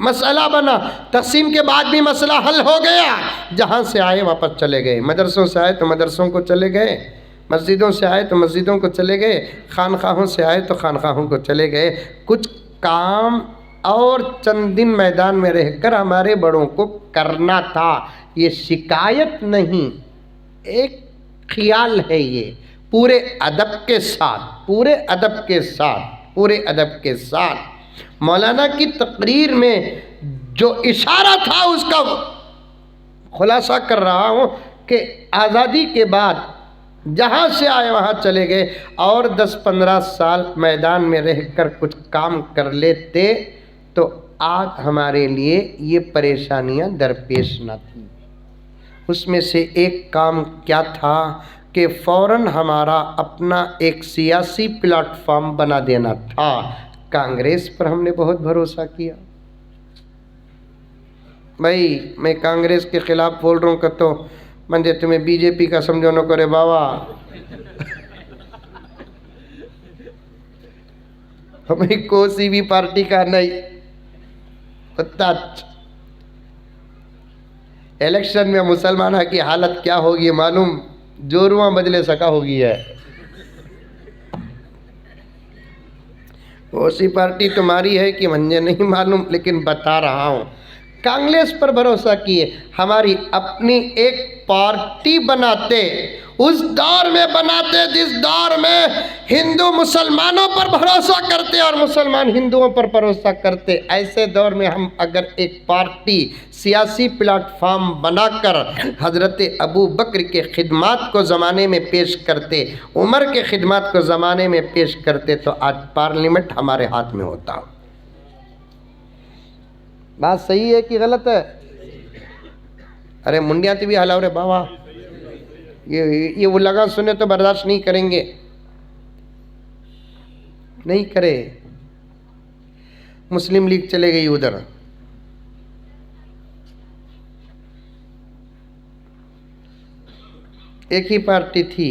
مسئلہ بنا، تقسیم کے بعد بھی مسئلہ حل ہو گیا، جہاں سے آئے واپس چلے گئے۔ مدرسوں سے آئے تو مدرسوں کو چلے گئے، مسجدوں سے آئے تو مسجدوں کو چلے گئے، خانقاہوں سے آئے تو خانقاہوں کو چلے گئے۔ کچھ کام اور چند دن میدان میں رہ کر ہمارے بڑوں کو کرنا تھا. یہ شکایت نہیں، ایک خیال ہے. یہ پورے ادب کے ساتھ، پورے ادب کے ساتھ، پورے ادب کے ساتھ مولانا کی تقریر میں جو اشارہ تھا اس کا خلاصہ کر رہا ہوں کہ آزادی کے بعد جہاں سے آئے وہاں چلے گئے اور 10-15 سال میدان میں رہ کر کچھ کام کر لیتے تو آج ہمارے لیے یہ پریشانیاں درپیش نہ تھیں. اس میں سے ایک کام کیا تھا کہ فوراً ہمارا اپنا ایک سیاسی پلیٹ فارم بنا دینا تھا. کانگریس پر ہم نے بہت بھروسہ کیا. بھائی میں کانگریس کے خلاف بول رہا ہوں کہ تو منجے تمہیں بی جے پی کا سمجھو نہ کرے بابا. ہمیں کوئی بھی پارٹی کا نہیں. الیکشن میں مسلمانہ کی حالت کیا ہوگی معلوم؟ جورواں بدلے سکا ہوگی ہے. کون سی پارٹی تمہاری ہے کہ مجھے نہیں معلوم، لیکن بتا رہا ہوں کانگریس پر بھروسہ کیے. ہماری اپنی ایک پارٹی بناتے، اس دور میں بناتے جس دور میں ہندو مسلمانوں پر بھروسہ کرتے اور مسلمان ہندوؤں پر بھروسہ کرتے. ایسے دور میں ہم اگر ایک پارٹی سیاسی پلیٹ فارم بنا کر حضرت ابو بکر کے خدمات کو زمانے میں پیش کرتے، عمر کے خدمات کو زمانے میں پیش کرتے تو آج پارلیمنٹ ہمارے ہاتھ میں ہوتا. بات صحیح ہے کہ غلط ہے؟ ارے منڈیاتی بھی حلاو رے بابا، یہ وہ لگا سنے تو برداشت نہیں کریں گے. نہیں کرے. مسلم لیگ چلے گئی ادھر. ایک ہی پارٹی تھی،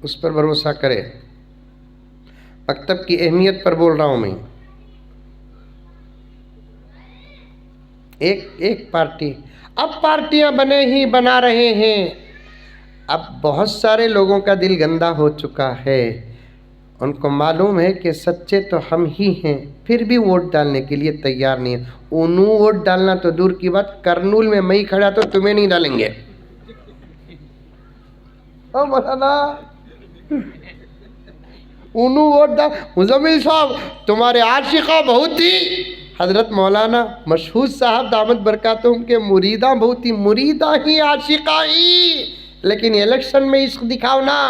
اس پر بھروسہ کرے. مکتب کی اہمیت پر بول رہا ہوں میں. ایک پارٹی. اب پارٹیاں بنا رہے ہیں. اب بہت سارے لوگوں کا دل گندا ہو چکا ہے. ان کو معلوم ہے کہ سچے تو ہم ہی ہیں، پھر بھی ووٹ ڈالنے کے لیے تیار نہیں ہے. انہوں ووٹ ڈالنا تو دور کی بات، کرنول میں میں کھڑا تو تمہیں نہیں ڈالیں گے. مولانا انہوں ووٹ ڈال. مزمل صاحب تمہارے عاشقہ بہت تھی. حضرت مولانا مشہور صاحب دامت برکاتہم کے مریداں بہت تھی. مریداں ہی عاشقہ ہی، لیکن الیکشن میں عشق دکھاؤ نا.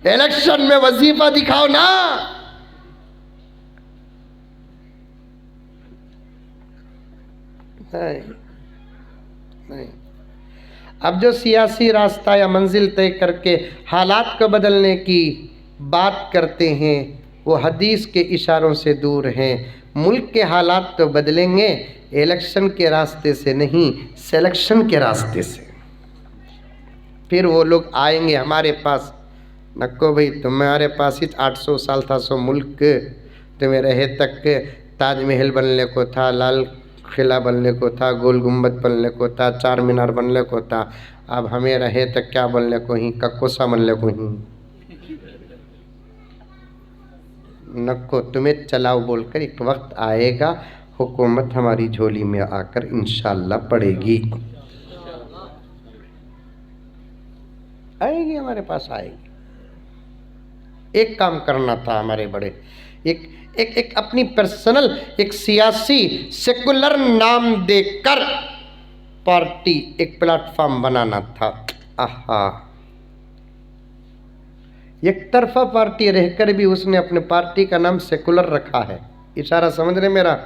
الیکشن میں وظیفہ دکھاؤ نا. نہیں. اب جو سیاسی راستہ یا منزل طے کر کے حالات کو بدلنے کی بات کرتے ہیں وہ حدیث کے اشاروں سے دور ہیں. ملک کے حالات تو بدلیں گے الیکشن کے راستے سے نہیں، سلیکشن کے راستے سے. پھر وہ لوگ آئیں گے ہمارے پاس. نکو بھئی تمہارے پاس ہی 800 سال تھا سو ملک، تمہیں رہے تک تاج محل بننے کو تھا، لال قلعہ بننے کو تھا، گول گنبد بننے کو تھا، چار مینار بننے کو تھا. اب ہمیں رہے تک کیا بننے کو ہی؟ ککوسا بننے کو ہی. نکو تمہیں چلاؤ بول کر ایک وقت آئے گا حکومت ہماری جھولی میں آ کر انشاءاللہ پڑے گی. آئے گی، ہمارے پاس آئے گی. ایک کام کرنا تھا ہمارے بڑے، ایک اپنی پرسنل ایک سیاسی سیکولر نام دے کر پارٹی ایک پلیٹ فارم بنانا تھا. آہا، ایک طرفہ پارٹی رہ کر بھی اس نے اپنے پارٹی کا نام سیکولر رکھا ہے. اشارہ سمجھ رہے میرا؟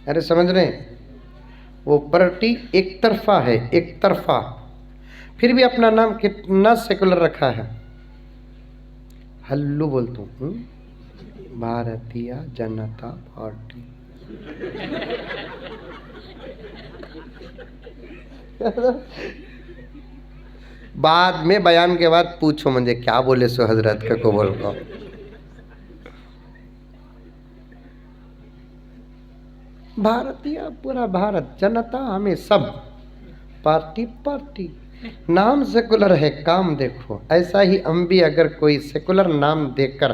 ارے سمجھ رہے ہیں؟ وہ پارٹی ایک طرفہ ہے، ایک طرفہ، پھر بھی اپنا نام کتنا سیکولر رکھا ہے. ہلو بولتا ہوں، بھارتیہ جنتا پارٹی. بعد میں بیان کے بعد پوچھو مجھے کیا بولے سو حضرت کا کو بول رہا ہوں. بھارتیہ پورا بھارت، جنتا ہمیں سب، پارٹی. نام سیکولر ہے، کام دیکھو۔ ایسا ہی ہم بھی اگر کوئی سیکولر نام دے کر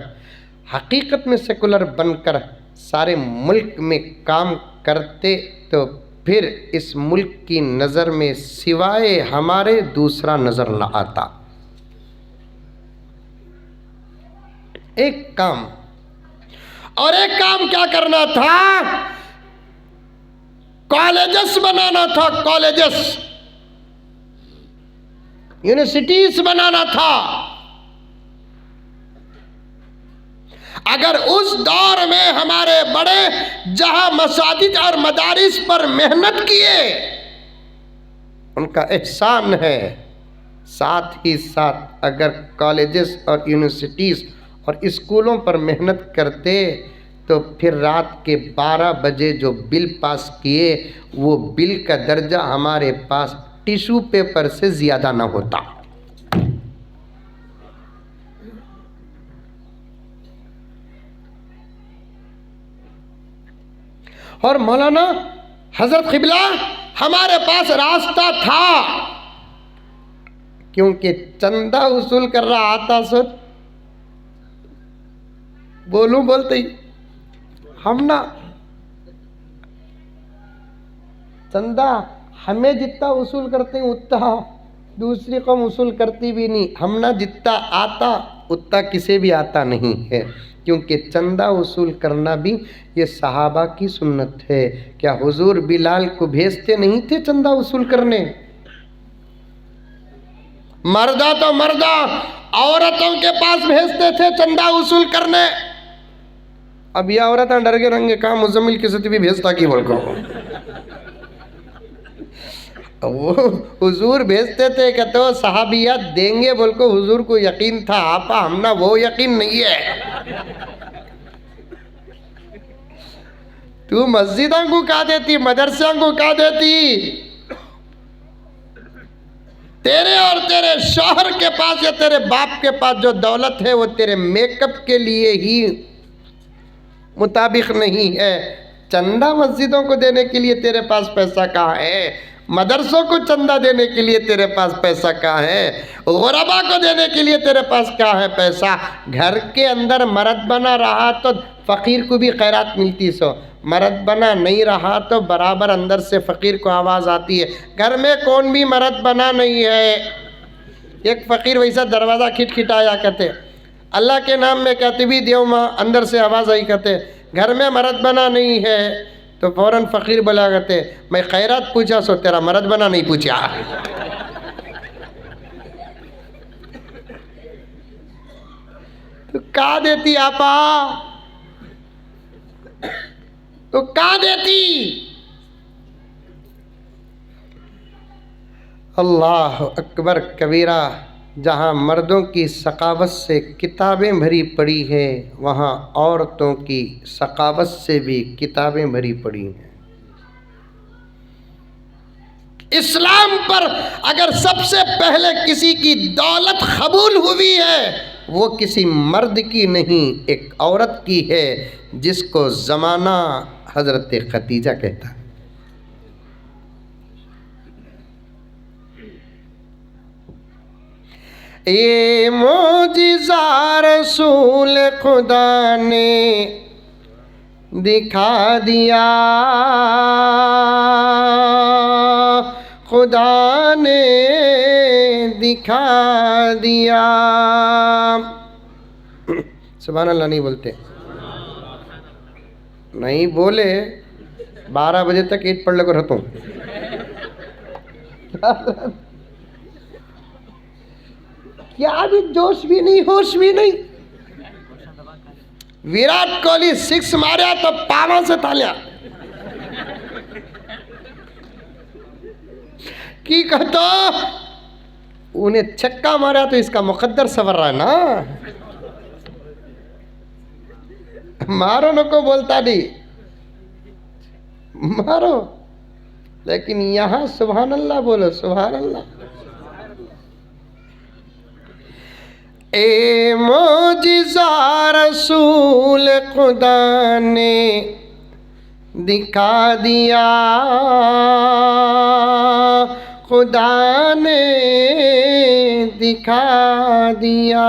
حقیقت میں سیکولر بن کر سارے ملک میں کام کرتے تو پھر اس ملک کی نظر میں سوائے ہمارے دوسرا نظر نہ آتا۔ ایک کام، اور ایک کام کیا کرنا تھا؟ کالجز بنانا تھا، کالجز، یونیورسٹیز بنانا تھا۔ اگر اس دور میں ہمارے بڑے جہاں مساجد اور مدارس پر محنت کیے، ان کا احسان ہے، ساتھ ہی ساتھ اگر کالجز اور یونیورسٹیز اور اسکولوں پر محنت کرتے تو پھر رات کے 12 بجے جو بل پاس کیے وہ بل کا درجہ ہمارے پاس ٹیشو پیپر سے زیادہ نہ ہوتا۔ اور مولانا حضرت قبلہ ہمارے پاس راستہ تھا، کیونکہ چندہ وصول کر رہا آتا سوچ بولوں بولتے ہی ہم نا چندہ ہمیں جتنا وصول کرتے ہیں اتنا دوسری قوم وصول کرتی بھی نہیں، ہم نا جتنا آتا اتنا کسی بھی آتا نہیں ہے، کیونکہ چندہ وصول کرنا بھی یہ صحابہ کی سنت ہے۔ کیا حضور بلال کو بھیجتے نہیں تھے چندہ وصول کرنے؟ مردہ تو مردہ عورتوں کے پاس بھیجتے تھے چندہ وصول کرنے۔ اب یہ عورتیں ڈر کے رنگے کہاں مزمل کی سطح بھی بھیجتا کی بول کو وہ حضور بھیجتے تھے کہ تو صحابیات دیں گے بول کو حضور کو یقین تھا، آپا ہم نا وہ یقین نہیں ہے۔ تو مسجدوں کو کہا دیتی، مدرسوں کو کہا دیتی، تیرے اور تیرے شوہر کے پاس یا تیرے باپ کے پاس جو دولت ہے وہ تیرے میک اپ کے لیے ہی مطابق نہیں ہے۔ چندہ مسجدوں کو دینے کے لیے تیرے پاس پیسہ کہاں ہے؟ مدرسوں کو چندہ دینے کے لیے تیرے پاس پیسہ کہاں ہے؟ غربا کو دینے کے لیے تیرے پاس کہاں ہے پیسہ؟ گھر کے اندر مرد بنا رہا تو فقیر کو بھی خیرات ملتی سو، مرد بنا نہیں رہا تو برابر اندر سے فقیر کو آواز آتی ہے۔ گھر میں کون بھی مرد بنا نہیں ہے، ایک فقیر ویسا دروازہ کھٹکھٹایا کرتے، اللہ کے نام میں کہتے بھی دیو ماں، اندر سے آواز آئی کرتے گھر میں مرد بنا نہیں ہے تو فوراً فقیر بلا کرتے میں خیرات پوچھا سو تیرا مرد بنا نہیں پوچھا۔ تو کہاں دیتی آپا، تو کہاں دیتی؟ اللہ اکبر کبیرہ، جہاں مردوں کی سخاوت سے کتابیں بھری پڑی ہیں وہاں عورتوں کی سخاوت سے بھی کتابیں بھری پڑی ہیں۔ اسلام پر اگر سب سے پہلے کسی کی دولت قبول ہوئی ہے وہ کسی مرد کی نہیں، ایک عورت کی ہے، جس کو زمانہ حضرت خدیجہ کہتا ہے۔ یہ معجزہ رسول خدا نے دکھا دیا، خدا نے دکھا دیا۔ سبحان اللہ نہیں بولتے؟ نہیں بولے 12 بجے تک عید پڑھ لے کر رہتا ہوں۔ کیا بھی جوش بھی نہیں، ہوش بھی نہیں۔ ویرات کوہلی 6 ماریا تو پاواں سے تالیا کی کہتا انہیں چھکا ماریا تو اس کا مقدر سور رہا ہے نا، مارو نہ کو بولتا نہیں، مارو، لیکن یہاں سبحان اللہ بولو، سبحان اللہ۔ اے معجزہ رسول خدا نے دکھا دیا، خدا نے دکھا دیا،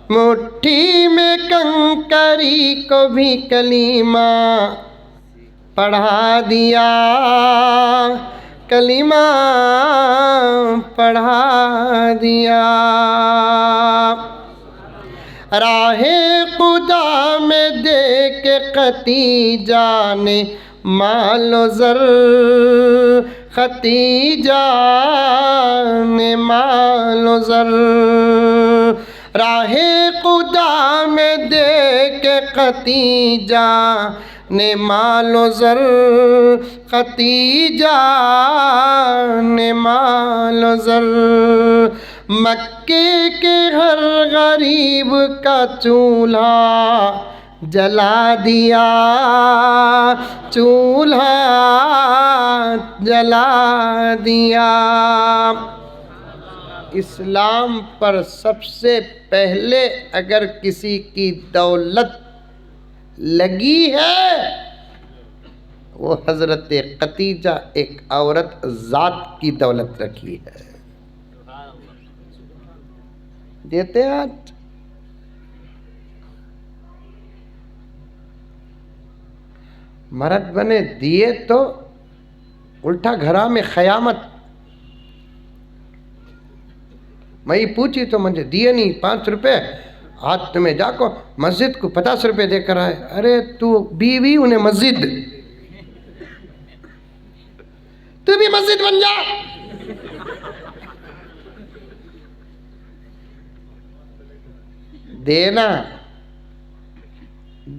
مٹھی میں کنکری کو بھی کلمہ پڑھا دیا، کلمہ پڑھا دیا۔ راہ خدا میں دے کے ختیجہ نے مال و زر، ختیجہ نے مال و زر، راہ خدا میں دے کے ختیجہ نے مال و زر، ختیجہ نے مال و زر، مکے کے ہر غریب کا چولہا جلا دیا، چولہا جلا دیا۔ اسلام پر سب سے پہلے اگر کسی کی دولت لگی ہے وہ حضرت ختیجہ، ایک عورت ذات کی دولت رکھی ہے۔ دیتے ہیں آج؟ مرد بنے دیے تو الٹا گھرا میں قیامت۔ میں پوچھی تو مجھے دیے نہیں 5 روپے، ہاتھ میں جا کو مسجد کو 50 روپے دے کر آئے۔ ارے تو بیوی انہیں مسجد، تو بھی مسجد بن جا۔ دینا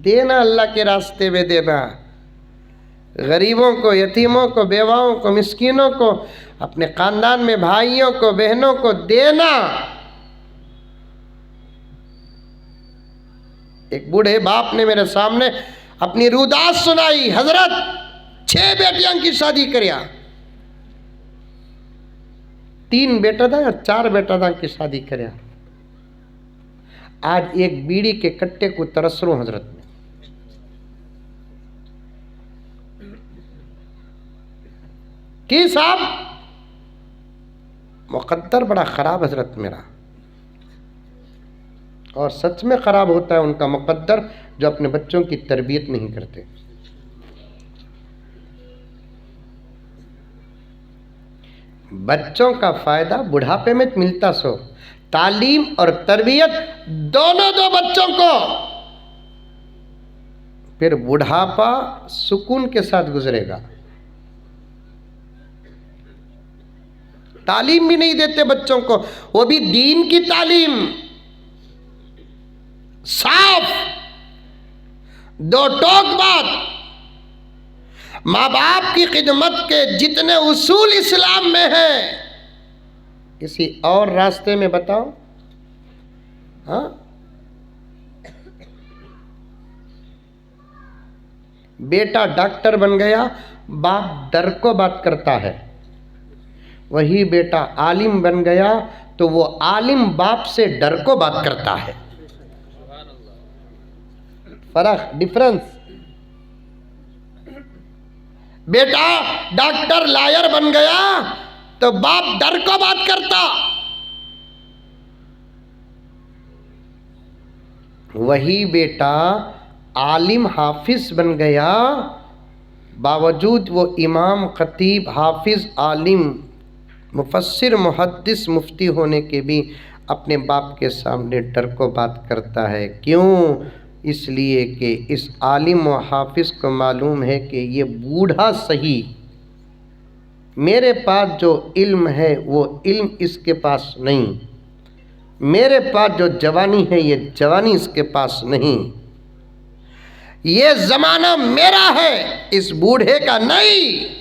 دینا اللہ کے راستے میں دینا، غریبوں کو، یتیموں کو، بیواؤں کو، مسکینوں کو، اپنے خاندان میں بھائیوں کو، بہنوں کو دینا۔ ایک بوڑھے باپ نے میرے سامنے اپنی روداد سنائی، حضرت 6 بیٹیاں کی شادی کریا، 3 بیٹا تھا یا 4 بیٹا تھا کی شادی کریا، آج ایک بیڑی کے کٹے کو ترس رہا ہوں حضرت میں۔ کی صاحب مقدر بڑا خراب حضرت میرا، اور سچ میں خراب ہوتا ہے ان کا مقدر جو اپنے بچوں کی تربیت نہیں کرتے۔ بچوں کا فائدہ بڑھاپے میں ملتا سو، تعلیم اور تربیت دونوں دو بچوں کو، پھر بڑھاپا سکون کے ساتھ گزرے گا۔ تعلیم بھی نہیں دیتے بچوں کو، وہ بھی دین کی تعلیم، صاف 2 ٹوک بات۔ ماں باپ کی خدمت کے جتنے اصول اسلام میں ہیں کسی اور راستے میں بتاؤ؟ ہاں، بیٹا ڈاکٹر بن گیا، باپ ڈر کو بات کرتا ہے، وہی بیٹا عالم بن گیا تو وہ عالم باپ سے ڈر کو بات کرتا ہے۔ فرق، ڈفرنس۔ بیٹا ڈاکٹر لائر بن گیا تو باپ ڈر کو بات کرتا، وہی بیٹا عالم حافظ بن گیا، باوجود وہ امام، خطیب، حافظ، عالم، مفسر، محدث، مفتی ہونے کے بھی اپنے باپ کے سامنے ڈر کو بات کرتا ہے۔ کیوں؟ اس لیے کہ اس عالم و حافظ کو معلوم ہے کہ یہ بوڑھا صحیح، میرے پاس جو علم ہے وہ علم اس کے پاس نہیں، میرے پاس جو جوانی ہے یہ جوانی اس کے پاس نہیں، یہ زمانہ میرا ہے اس بوڑھے کا نہیں،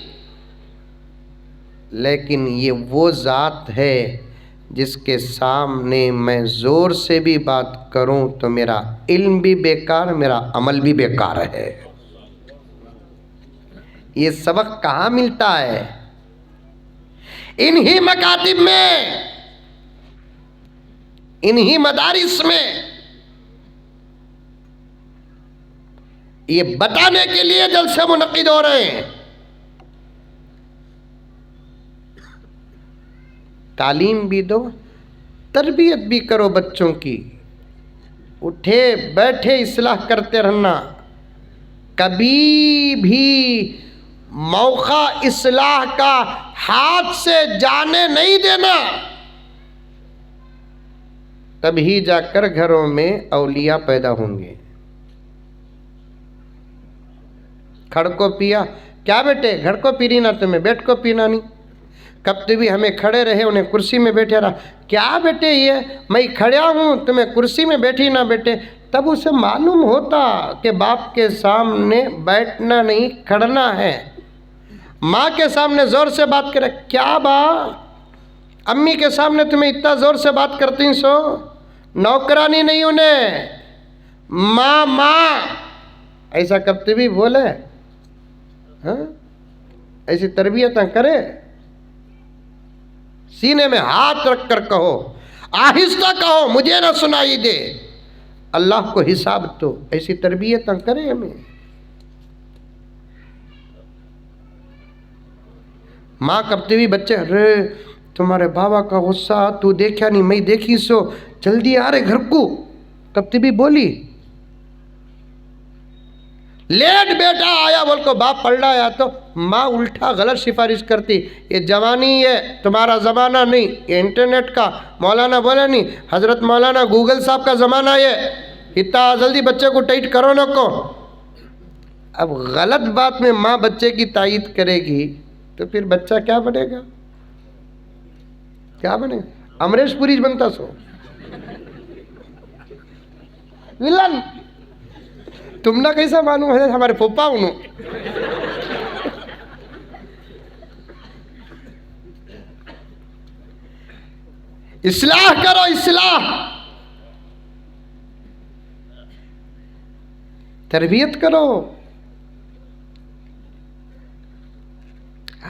لیکن یہ وہ ذات ہے جس کے سامنے میں زور سے بھی بات کروں تو میرا علم بھی بیکار، میرا عمل بھی بیکار ہے۔ یہ سبق کہاں ملتا ہے؟ انہی مکاتب میں، انہی مدارس میں۔ یہ بتانے کے لیے جلسے منعقد ہو رہے ہیں تعلیم بھی دو، تربیت بھی کرو بچوں کی، اٹھے بیٹھے اصلاح کرتے رہنا، کبھی بھی موقع اصلاح کا ہاتھ سے جانے نہیں دینا، تبھی جا کر گھروں میں اولیاء پیدا ہوں گے۔ کھڑ کو پیا کیا بیٹے، گھڑ کو پی رہی نا تمہیں، بیٹھ کو پینا نہیں، کب تو بھی ہمیں کھڑے رہے انہیں کرسی میں بیٹھے رہا، کیا بیٹے یہ میں کھڑیا ہوں تمہیں کرسی میں بیٹھی نہ بیٹھے، تب اسے معلوم ہوتا کہ باپ کے سامنے بیٹھنا نہیں کھڑنا ہے۔ ماں کے سامنے زور سے بات کرے، کیا با امی کے سامنے تمہیں اتنا زور سے بات کرتی سو، نوکرانی نہیں انہیں، ماں ماں ایسا کب تو بھی بولے، ہاں ایسی تربیتیں کرے، سینے میں ہاتھ رکھ کر کہو، آہستہ کہو، مجھے نہ سنائی دے، اللہ کو حساب تو، ایسی تربیتیں کرے ہمیں۔ ماں کبھی بھی بچے، ارے تمہارے بابا کا غصہ تو دیکھا نہیں، میں دیکھی سو، جلدی آ رہے گھر کو، کبھی بھی بولی، لیٹ بیٹا آیا بول کو باپ پڑھ رہا تو ماں الٹا غلط سفارش کرتی، یہ جوانی ہے تمہارا زمانہ نہیں، یہ انٹرنیٹ کا مولانا بولے نہیں، حضرت مولانا گوگل صاحب کا زمانہ یہ، اتنا جلدی بچے کو ٹائٹ کرو نہ کو۔ اب غلط بات میں ماں بچے کی تائید کرے گی تو پھر بچہ کیا بنے گا، کیا بنے گا، امریش پوری بنتا سو ولن، تم نہ کیسا معلوم ہے ہمارے پھوپا انہوں۔ اصلاح کرو، اصلاح، تربیت کرو۔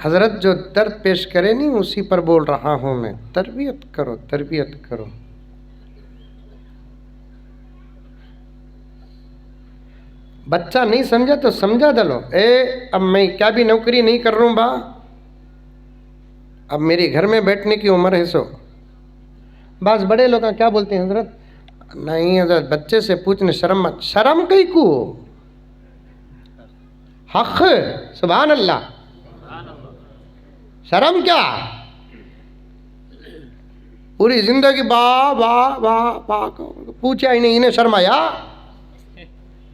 حضرت جو درد پیش کرے نہیں اسی پر بول رہا ہوں میں، تربیت کرو، تربیت کرو۔ بچہ نہیں سمجھا تو سمجھا ڈالو، اب میں کیا بھی نوکری نہیں کر رہا ہوں با، اب میری گھر میں بیٹھنے کی عمر ہے سو۔ بعض بڑے لوگ کیا بولتے ہیں، حضرت نہیں حضرت بچے سے پوچھنے شرم مت، شرم کئی کو، حق، سبحان اللہ، شرم کیا، پوری زندگی با با با با پوچھا ہی نہیں، انہیں شرم آیا،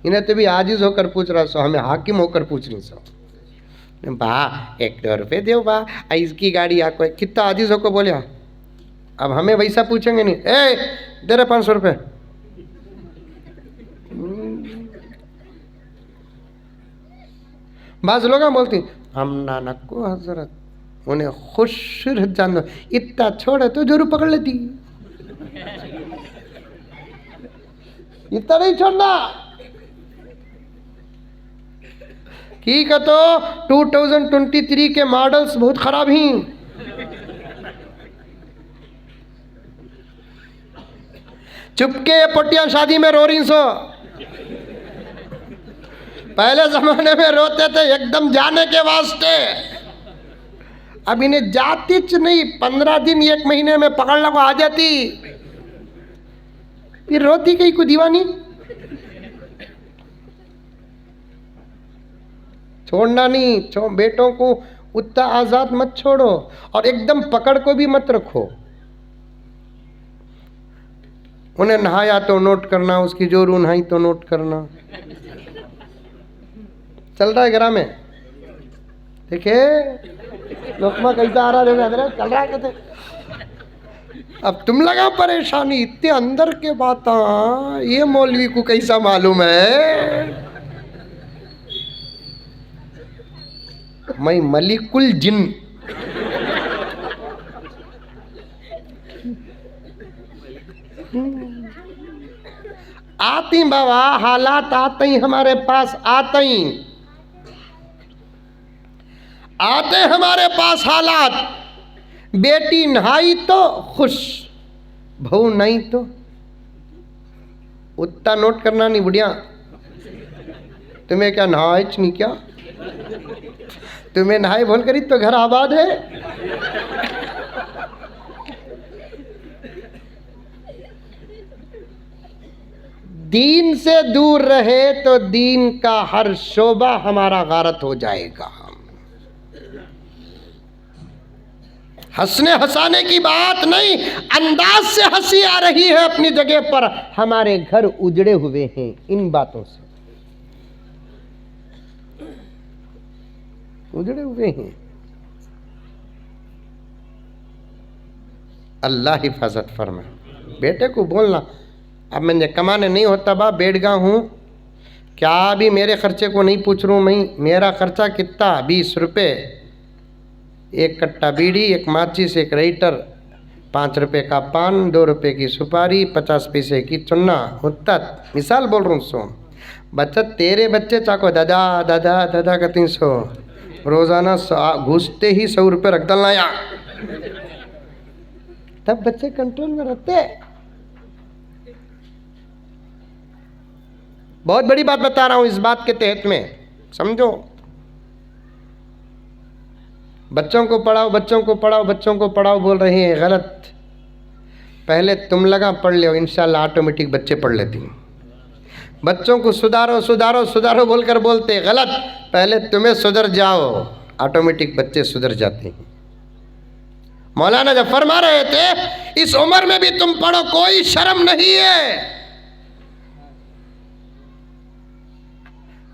انہیں تو بھی عاجز ہو کر پوچھ رہا سو، ہمیں حاکم ہو کر پوچھ رہی سو، با 1-2 روپے دیو با، اس کی گاڑی آپ کو، کتنا عاجز ہو کو بولیا، اب ہمیں ویسا پوچھیں گے نہیں، دے رہے 500 روپے، بعض لوگ بولتی ہم نانک کو حضرت انہیں خوش جان دو، اتنا چھوڑے تو ضرور پکڑ لیتی، اتنا نہیں چھوڑنا، ٹھیک ہے تو 2023 کے ماڈلز بہت خراب ہیں، چپکے پٹیاں شادی میں رو رہی سو، پہلے زمانے میں روتے تھے ایک دم جانے کے واسطے، اب انہیں جاتی نہیں، 15 دن 1 مہینے میں پکڑنا کو آ جاتی، پھر روتی کہیں کو دیوانی، چھوڑنا نہیں، بیٹوں کو اتنا آزاد مت چھوڑو، اور ایک دم پکڑ کو بھی مت رکھو، انہیں نہایا تو نوٹ کرنا، اس کی جو روح نہائی تو نوٹ کرنا، چل رہا ہے گھرا میں، دیکھے لقمہ کیسا آ رہا ہے، حضرت چل رہا ہے کہتے، اب تم لگا پریشانی، اتنے اندر کے باتاں یہ مولوی کو کیسا معلوم ہے، میں ملک الجن، آتی بابا، حالات آتے ہی ہمارے پاس، آتے ہمارے پاس حالات، بیٹی نہائی تو خوش، بہو نہیں تو اتنا نوٹ کرنا نہیں، بڑھیا تمہیں کیا نہائچ نہیں، کیا تمہیں نہائی بول کری تو گھر آباد ہے، دین سے دور رہے تو دین کا ہر شعبہ ہمارا غارت ہو جائے گا. ہنسنے ہنسانے کی بات نہیں، انداز سے ہنسی آ رہی ہے اپنی جگہ پر، ہمارے گھر اجڑے ہوئے ہیں ان باتوں سے، اجڑے ہوئے ہیں. اللہ حفاظت فرمائے. بیٹے کو بولنا اب میں کمانے نہیں ہوتا با، بیٹھ گا ہوں، کیا ابھی میرے خرچے کو نہیں پوچھ رہا ہوں میں، میرا خرچہ کتنا؟ 20 روپے، 1 کٹا بیڑی، 1 ماچس، 1 رائٹر، 5 روپے کا پان، 2 روپے کی سپاری، 50 پیسے کی چنا. مثال بول رہا ہوں. سو بچت تیرے بچے چاکو دادا دادا دادا کا 300 روزانہ گھستے ہی 100 روپے رکھ ڈالنا یا، تب بچے کنٹرول میں رہتے. بہت بڑی بات بتا رہا ہوں اس بات کے تحت میں، سمجھو. بچوں کو پڑھاؤ، بچوں کو پڑھاؤ، بچوں کو پڑھاؤ بول رہے ہیں، غلط. پہلے تم لگا پڑھ لو، انشاءاللہ آٹومیٹک بچے پڑھ لیتی ہیں. بچوں کو سدھارو سدھارو سدھارو بول کر بولتے، غلط. پہلے تمہیں سدھر جاؤ، آٹومیٹک بچے سدھر جاتے ہیں. مولانا جب فرما رہے تھے اس عمر میں بھی تم پڑھو، کوئی شرم نہیں ہے.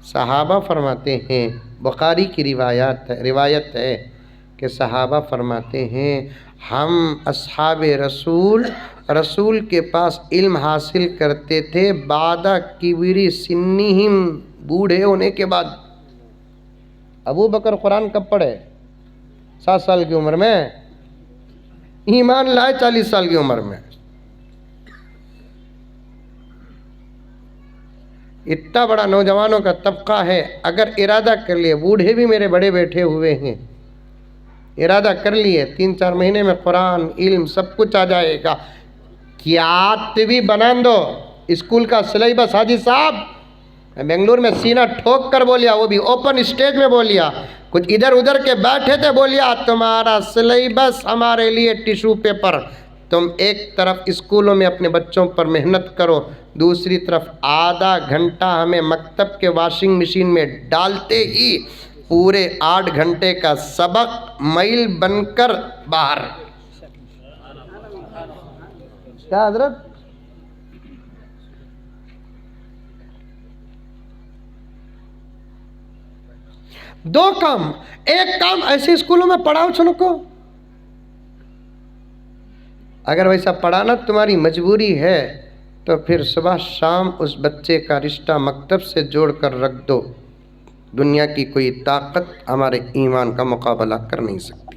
صحابہ فرماتے ہیں، بخاری کی روایت ہے کہ صحابہ فرماتے ہیں ہم اصحاب رسول کے پاس علم حاصل کرتے تھے بعد کبری سنہم، بوڑھے ہونے کے بعد. ابو بکر قرآن کب پڑھے؟ 7 سال کی عمر میں. ایمان لائے 40 سال کی عمر میں. اتنا بڑا نوجوانوں کا طبقہ ہے، اگر ارادہ کر لیے، بوڑھے بھی میرے بڑے بیٹھے ہوئے ہیں، ارادہ کر لیے 3-4 مہینے میں قرآن علم سب کچھ آ جائے گا. کیا بھی بنا دو اسکول کا سلیبس. حاجی صاحب میں بنگلور میں سینہ ٹھوک کر بولیا، وہ بھی اوپن اسٹیج میں بولیا، کچھ ادھر ادھر کے بیٹھے تھے، بولیا تمہارا سلیبس ہمارے لیے ٹیشو پیپر. تم ایک طرف اسکولوں میں اپنے بچوں پر محنت کرو، دوسری طرف آدھا گھنٹہ ہمیں مکتب کے واشنگ مشین میں ڈالتے ہی پورے 8 گھنٹے کا سبق میل بن کر باہر. کیا حضرت؟ دو کام، ایک کام ایسے اسکولوں میں پڑھاؤ چنو کو. اگر ویسا پڑھانا تمہاری مجبوری ہے تو پھر صبح شام اس بچے کا رشتہ مکتب سے جوڑ کر رکھ دو. دنیا کی کوئی طاقت ہمارے ایمان کا مقابلہ کر نہیں سکتی.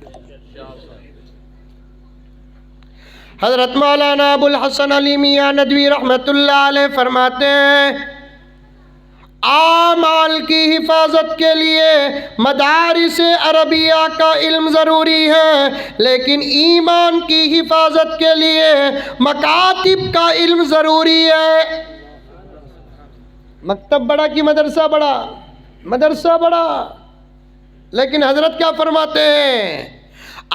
حضرت مولانا ابو الحسن علی میاں ندوی رحمت اللہ علیہ فرماتے ہیں اعمال کی حفاظت کے لیے مدارس عربیہ کا علم ضروری ہے، لیکن ایمان کی حفاظت کے لیے مکاتب کا علم ضروری ہے. مکتب بڑا کہ مدرسہ بڑا؟ مدرسہ بڑا. لیکن حضرت کیا فرماتے ہیں؟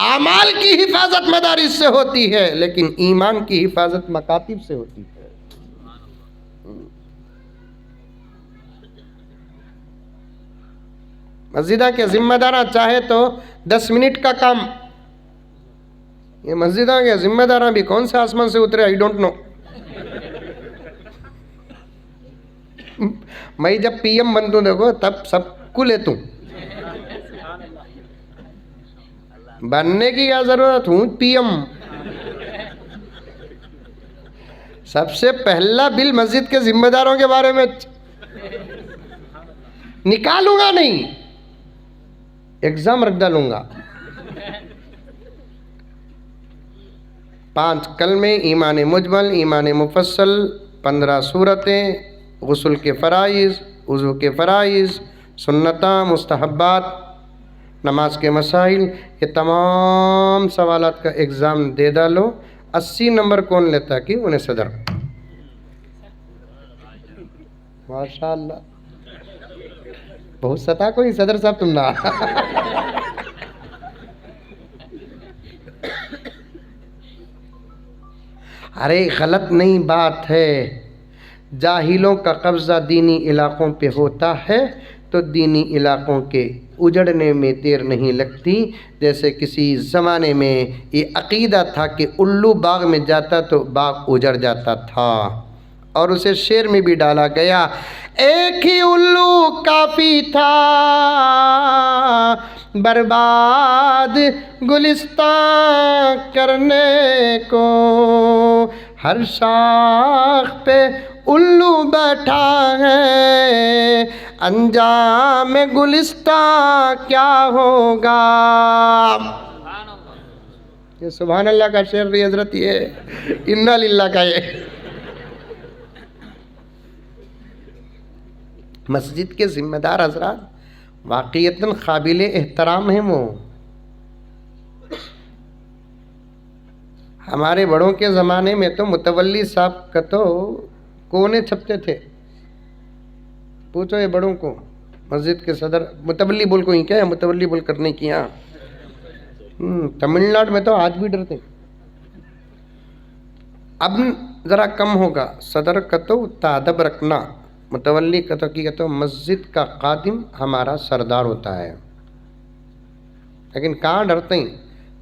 اعمال کی حفاظت مدارس سے ہوتی ہے، لیکن ایمان کی حفاظت مکاتب سے ہوتی ہے. مسجدہ کے ذمہ داراں چاہے تو 10 منٹ کا کام. یہ مسجدہ کے ذمہ داراں بھی کون سے آسمان سے اترے، آئی ڈونٹ نو. میں جب پی ایم بنتوں دیکھو تب سب کو لیتوں. بننے کی کیا ضرورت، ہوں پی ایم. سب سے پہلا بل مسجد کے ذمہ داروں کے بارے میں نکالوں گا، نہیں ایگزام رکھ ڈالوں گا. 5 کلمے، ایمان مجمل، ایمان مفصل، 15 سورتیں، غسل کے فرائض، وضو کے فرائض، سنتاں، مستحبات، نماز کے مسائل، یہ تمام سوالات کا ایگزام دے ڈالو. 80 نمبر کون لیتا کہ انہیں صدر. ماشاءاللہ بہت ستا کوئی صدر صاحب تم نہ. ارے غلط نہیں بات ہے. جاہلوں کا قبضہ دینی علاقوں پہ ہوتا ہے تو دینی علاقوں کے اجڑنے میں دیر نہیں لگتی. جیسے کسی زمانے میں یہ عقیدہ تھا کہ الو باغ میں جاتا تو باغ اجڑ جاتا تھا، اور اسے شعر میں بھی ڈالا گیا، ایک ہی الو کافی تھا برباد گلستان کرنے کو، ہر شاخ پہ الو بیٹھا ہے انجام گلستان کیا ہوگا. یہ سبحان اللہ کا شعر بھی حضرت، یہ انا للہ کا. یہ مسجد کے ذمہ دار حضرات واقعتاً قابل احترام ہیں. وہ ہمارے بڑوں کے زمانے میں تو متولی صاحب کا تو کونے چھپتے تھے. پوچھو یہ بڑوں کو، مسجد کے صدر متولی بول کو ہی کیا ہے، متولی بول کرنے کی. یہاں تمل ناڈو میں تو آج بھی ڈرتے. اب ذرا کم ہوگا. صدر کا تو تادب رکھنا، متولی کا تو کی کہتے مسجد کا خادم ہمارا سردار ہوتا ہے. لیکن کہاں ڈرتے ہیں.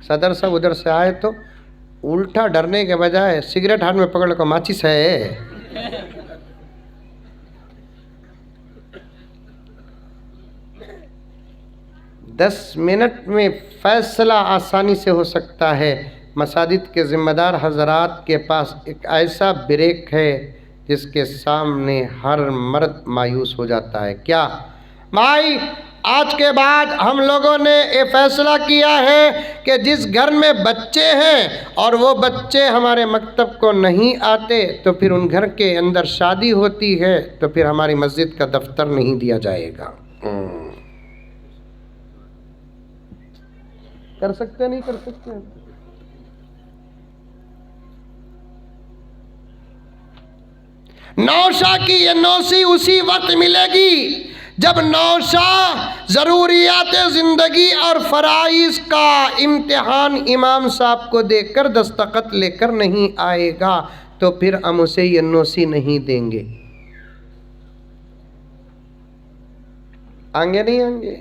صدر صاحب ادھر سے آئے تو الٹا ڈرنے کے بجائے سگریٹ ہاتھ میں پکڑ کو ماچس ہے. 10 منٹ میں فیصلہ آسانی سے ہو سکتا ہے. مساجد کے ذمہ دار حضرات کے پاس ایک ایسا بریک ہے جس کے سامنے ہر مرد مایوس ہو جاتا ہے. کیا بھائی، آج کے بعد ہم لوگوں نے یہ فیصلہ کیا ہے کہ جس گھر میں بچے ہیں اور وہ بچے ہمارے مکتب کو نہیں آتے تو پھر ان گھر کے اندر شادی ہوتی ہے تو پھر ہماری مسجد کا دفتر نہیں دیا جائے گا. کر سکتے نہیں کر سکتے. نوشا کی یہ نوسی اسی وقت ملے گی جب نوشا ضروریات زندگی اور فرائض کا امتحان امام صاحب کو دے کر دستخط لے کر نہیں آئے گا تو پھر ہم اسے یہ نوسی نہیں دیں گے. آئیں گے نہیں آئیں گے؟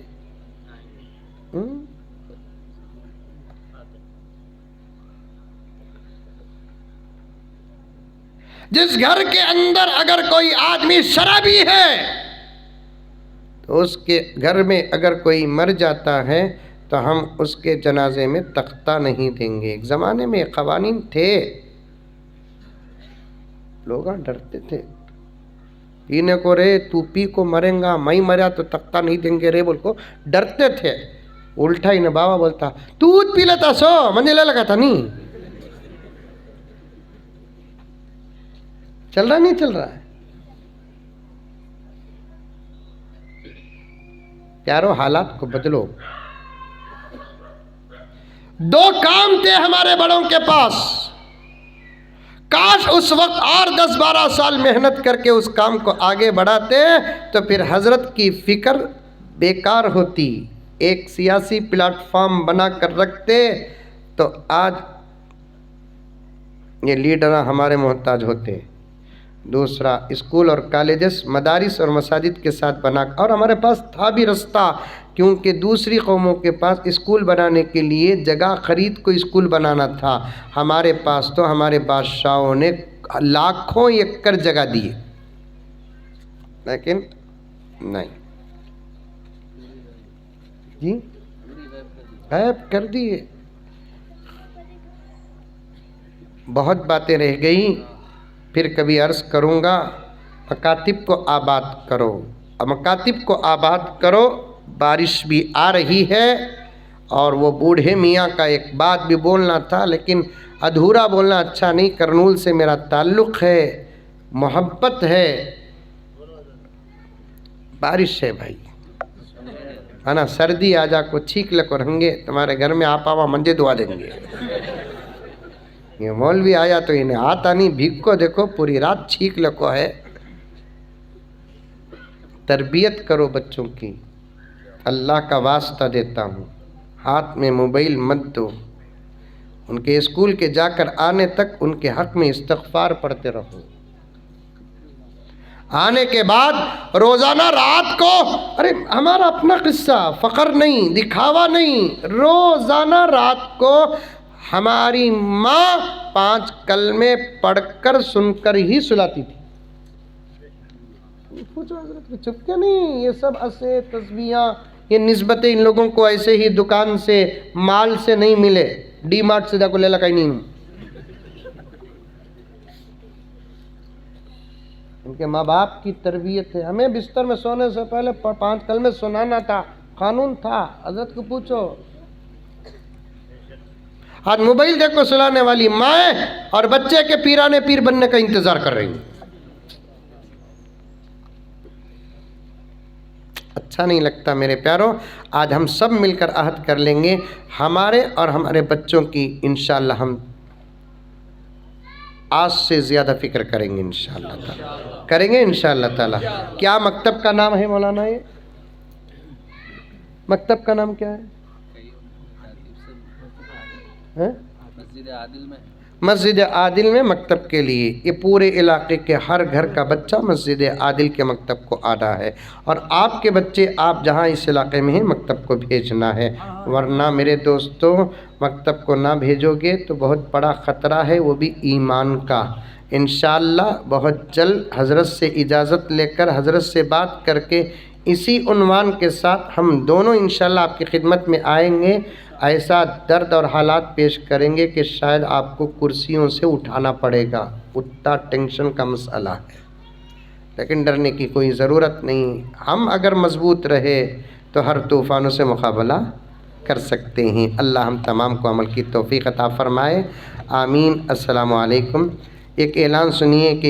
جس گھر کے اندر اگر کوئی آدمی شرابی ہے تو اس کے گھر میں اگر کوئی مر جاتا ہے تو ہم اس کے جنازے میں تختہ نہیں دیں گے. ایک زمانے میں قوانین تھے، لوگ ڈرتے تھے. پینے کو رے تو پی کو مریں گا، میں مریا تو تختہ نہیں دیں گے رے بول کو ڈرتے تھے. الٹا ہی نہ بابا بولتا تو پی لیتا سو مجھے لگا تھا نہیں. چل رہا نہیں چل رہا ہے. پیارو حالات کو بدلو. 2 کام تھے ہمارے بڑوں کے پاس، کاش اس وقت اور 10-12 سال محنت کر کے اس کام کو آگے بڑھاتے تو پھر حضرت کی فکر بیکار ہوتی. ایک سیاسی پلیٹ فارم بنا کر رکھتے تو آج یہ لیڈر ہمارے محتاج ہوتے. دوسرا، اسکول اور کالجز مدارس اور مساجد کے ساتھ بنا، اور ہمارے پاس تھا بھی رستہ، کیونکہ دوسری قوموں کے پاس اسکول بنانے کے لیے جگہ خرید کو اسکول بنانا تھا. ہمارے پاس تو ہمارے بادشاہوں نے لاکھوں ایکڑ جگہ دیے، لیکن نہیں جی غائب کر دیے. بہت باتیں رہ گئی، پھر کبھی عرض کروں گا. مکاتب کو آباد کرو، مکاتب کو آباد کرو. بارش بھی آ رہی ہے اور وہ بوڑھے میاں کا ایک بات بھی بولنا تھا لیکن ادھورا بولنا اچھا نہیں. کرنول سے میرا تعلق ہے، محبت ہے. بارش ہے بھائی، ہے نا. سردی آ جا کو چھینک لکو رنگے تمہارے گھر میں آپ آوا منجے دعا دیں گے. یہ مولوی آیا تو انہیں آتا نہیں، بھیگ کو دیکھو پوری رات چھینک لکو ہے. تربیت کرو بچوں کی. اللہ کا واسطہ دیتا ہوں، ہاتھ میں موبائل مت دو. ان کے اسکول کے جا کر آنے تک ان کے حق میں استغفار پڑھتے رہو. آنے کے بعد روزانہ رات کو، ارے ہمارا اپنا قصہ، فخر نہیں، دکھاوا نہیں، روزانہ رات کو ہماری ماں 5 کلمے پڑھ کر سن کر ہی سلاتی تھی۔ پوچھو حضرت چپ کیا نہیں، یہ سب اسے تسبیحاں، یہ نسبتیں ان لوگوں کو ایسے ہی دکان سے مال سے نہیں ملے، ڈی مارٹ سے کو لے لگائی نہیں، ان کے ماں باپ کی تربیت ہے۔ ہمیں بستر میں سونے سے پہلے 5 کلمے سنانا تھا، قانون تھا، حضرت کو پوچھو۔ آج موبائل دیکھو سلانے والی مائیں اور بچے کے پیرانے پیر بننے کا انتظار کر رہی ہیں۔ اچھا نہیں لگتا میرے پیاروں۔ آج ہم سب مل کر عہد کر لیں گے، ہمارے اور ہمارے بچوں کی انشاءاللہ ہم آج سے زیادہ فکر کریں گے، انشاءاللہ تعالی کریں گے انشاءاللہ تعالی۔ کیا مکتب کا نام ہے مولانا؟ یہ مکتب کا نام کیا ہے؟ مسجد عادل میں مکتب کے لیے یہ پورے علاقے کے ہر گھر کا بچہ مسجد عادل کے مکتب کو آنا ہے، اور آپ کے بچے آپ جہاں اس علاقے میں ہیں مکتب کو بھیجنا ہے، ورنہ میرے دوستوں مکتب کو نہ بھیجو گے تو بہت بڑا خطرہ ہے، وہ بھی ایمان کا۔ انشاءاللہ بہت جلد حضرت سے اجازت لے کر، حضرت سے بات کر کے، اسی عنوان کے ساتھ ہم دونوں انشاءاللہ آپ کی خدمت میں آئیں گے، ایسا درد اور حالات پیش کریں گے کہ شاید آپ کو کرسیوں سے اٹھانا پڑے گا، اتنا ٹینشن کا مسئلہ ہے، لیکن ڈرنے کی کوئی ضرورت نہیں۔ ہم اگر مضبوط رہے تو ہر طوفانوں سے مقابلہ کر سکتے ہیں۔ اللہ ہم تمام کو عمل کی توفیق عطا فرمائے، آمین۔ السلام علیکم۔ ایک اعلان سنیے کہ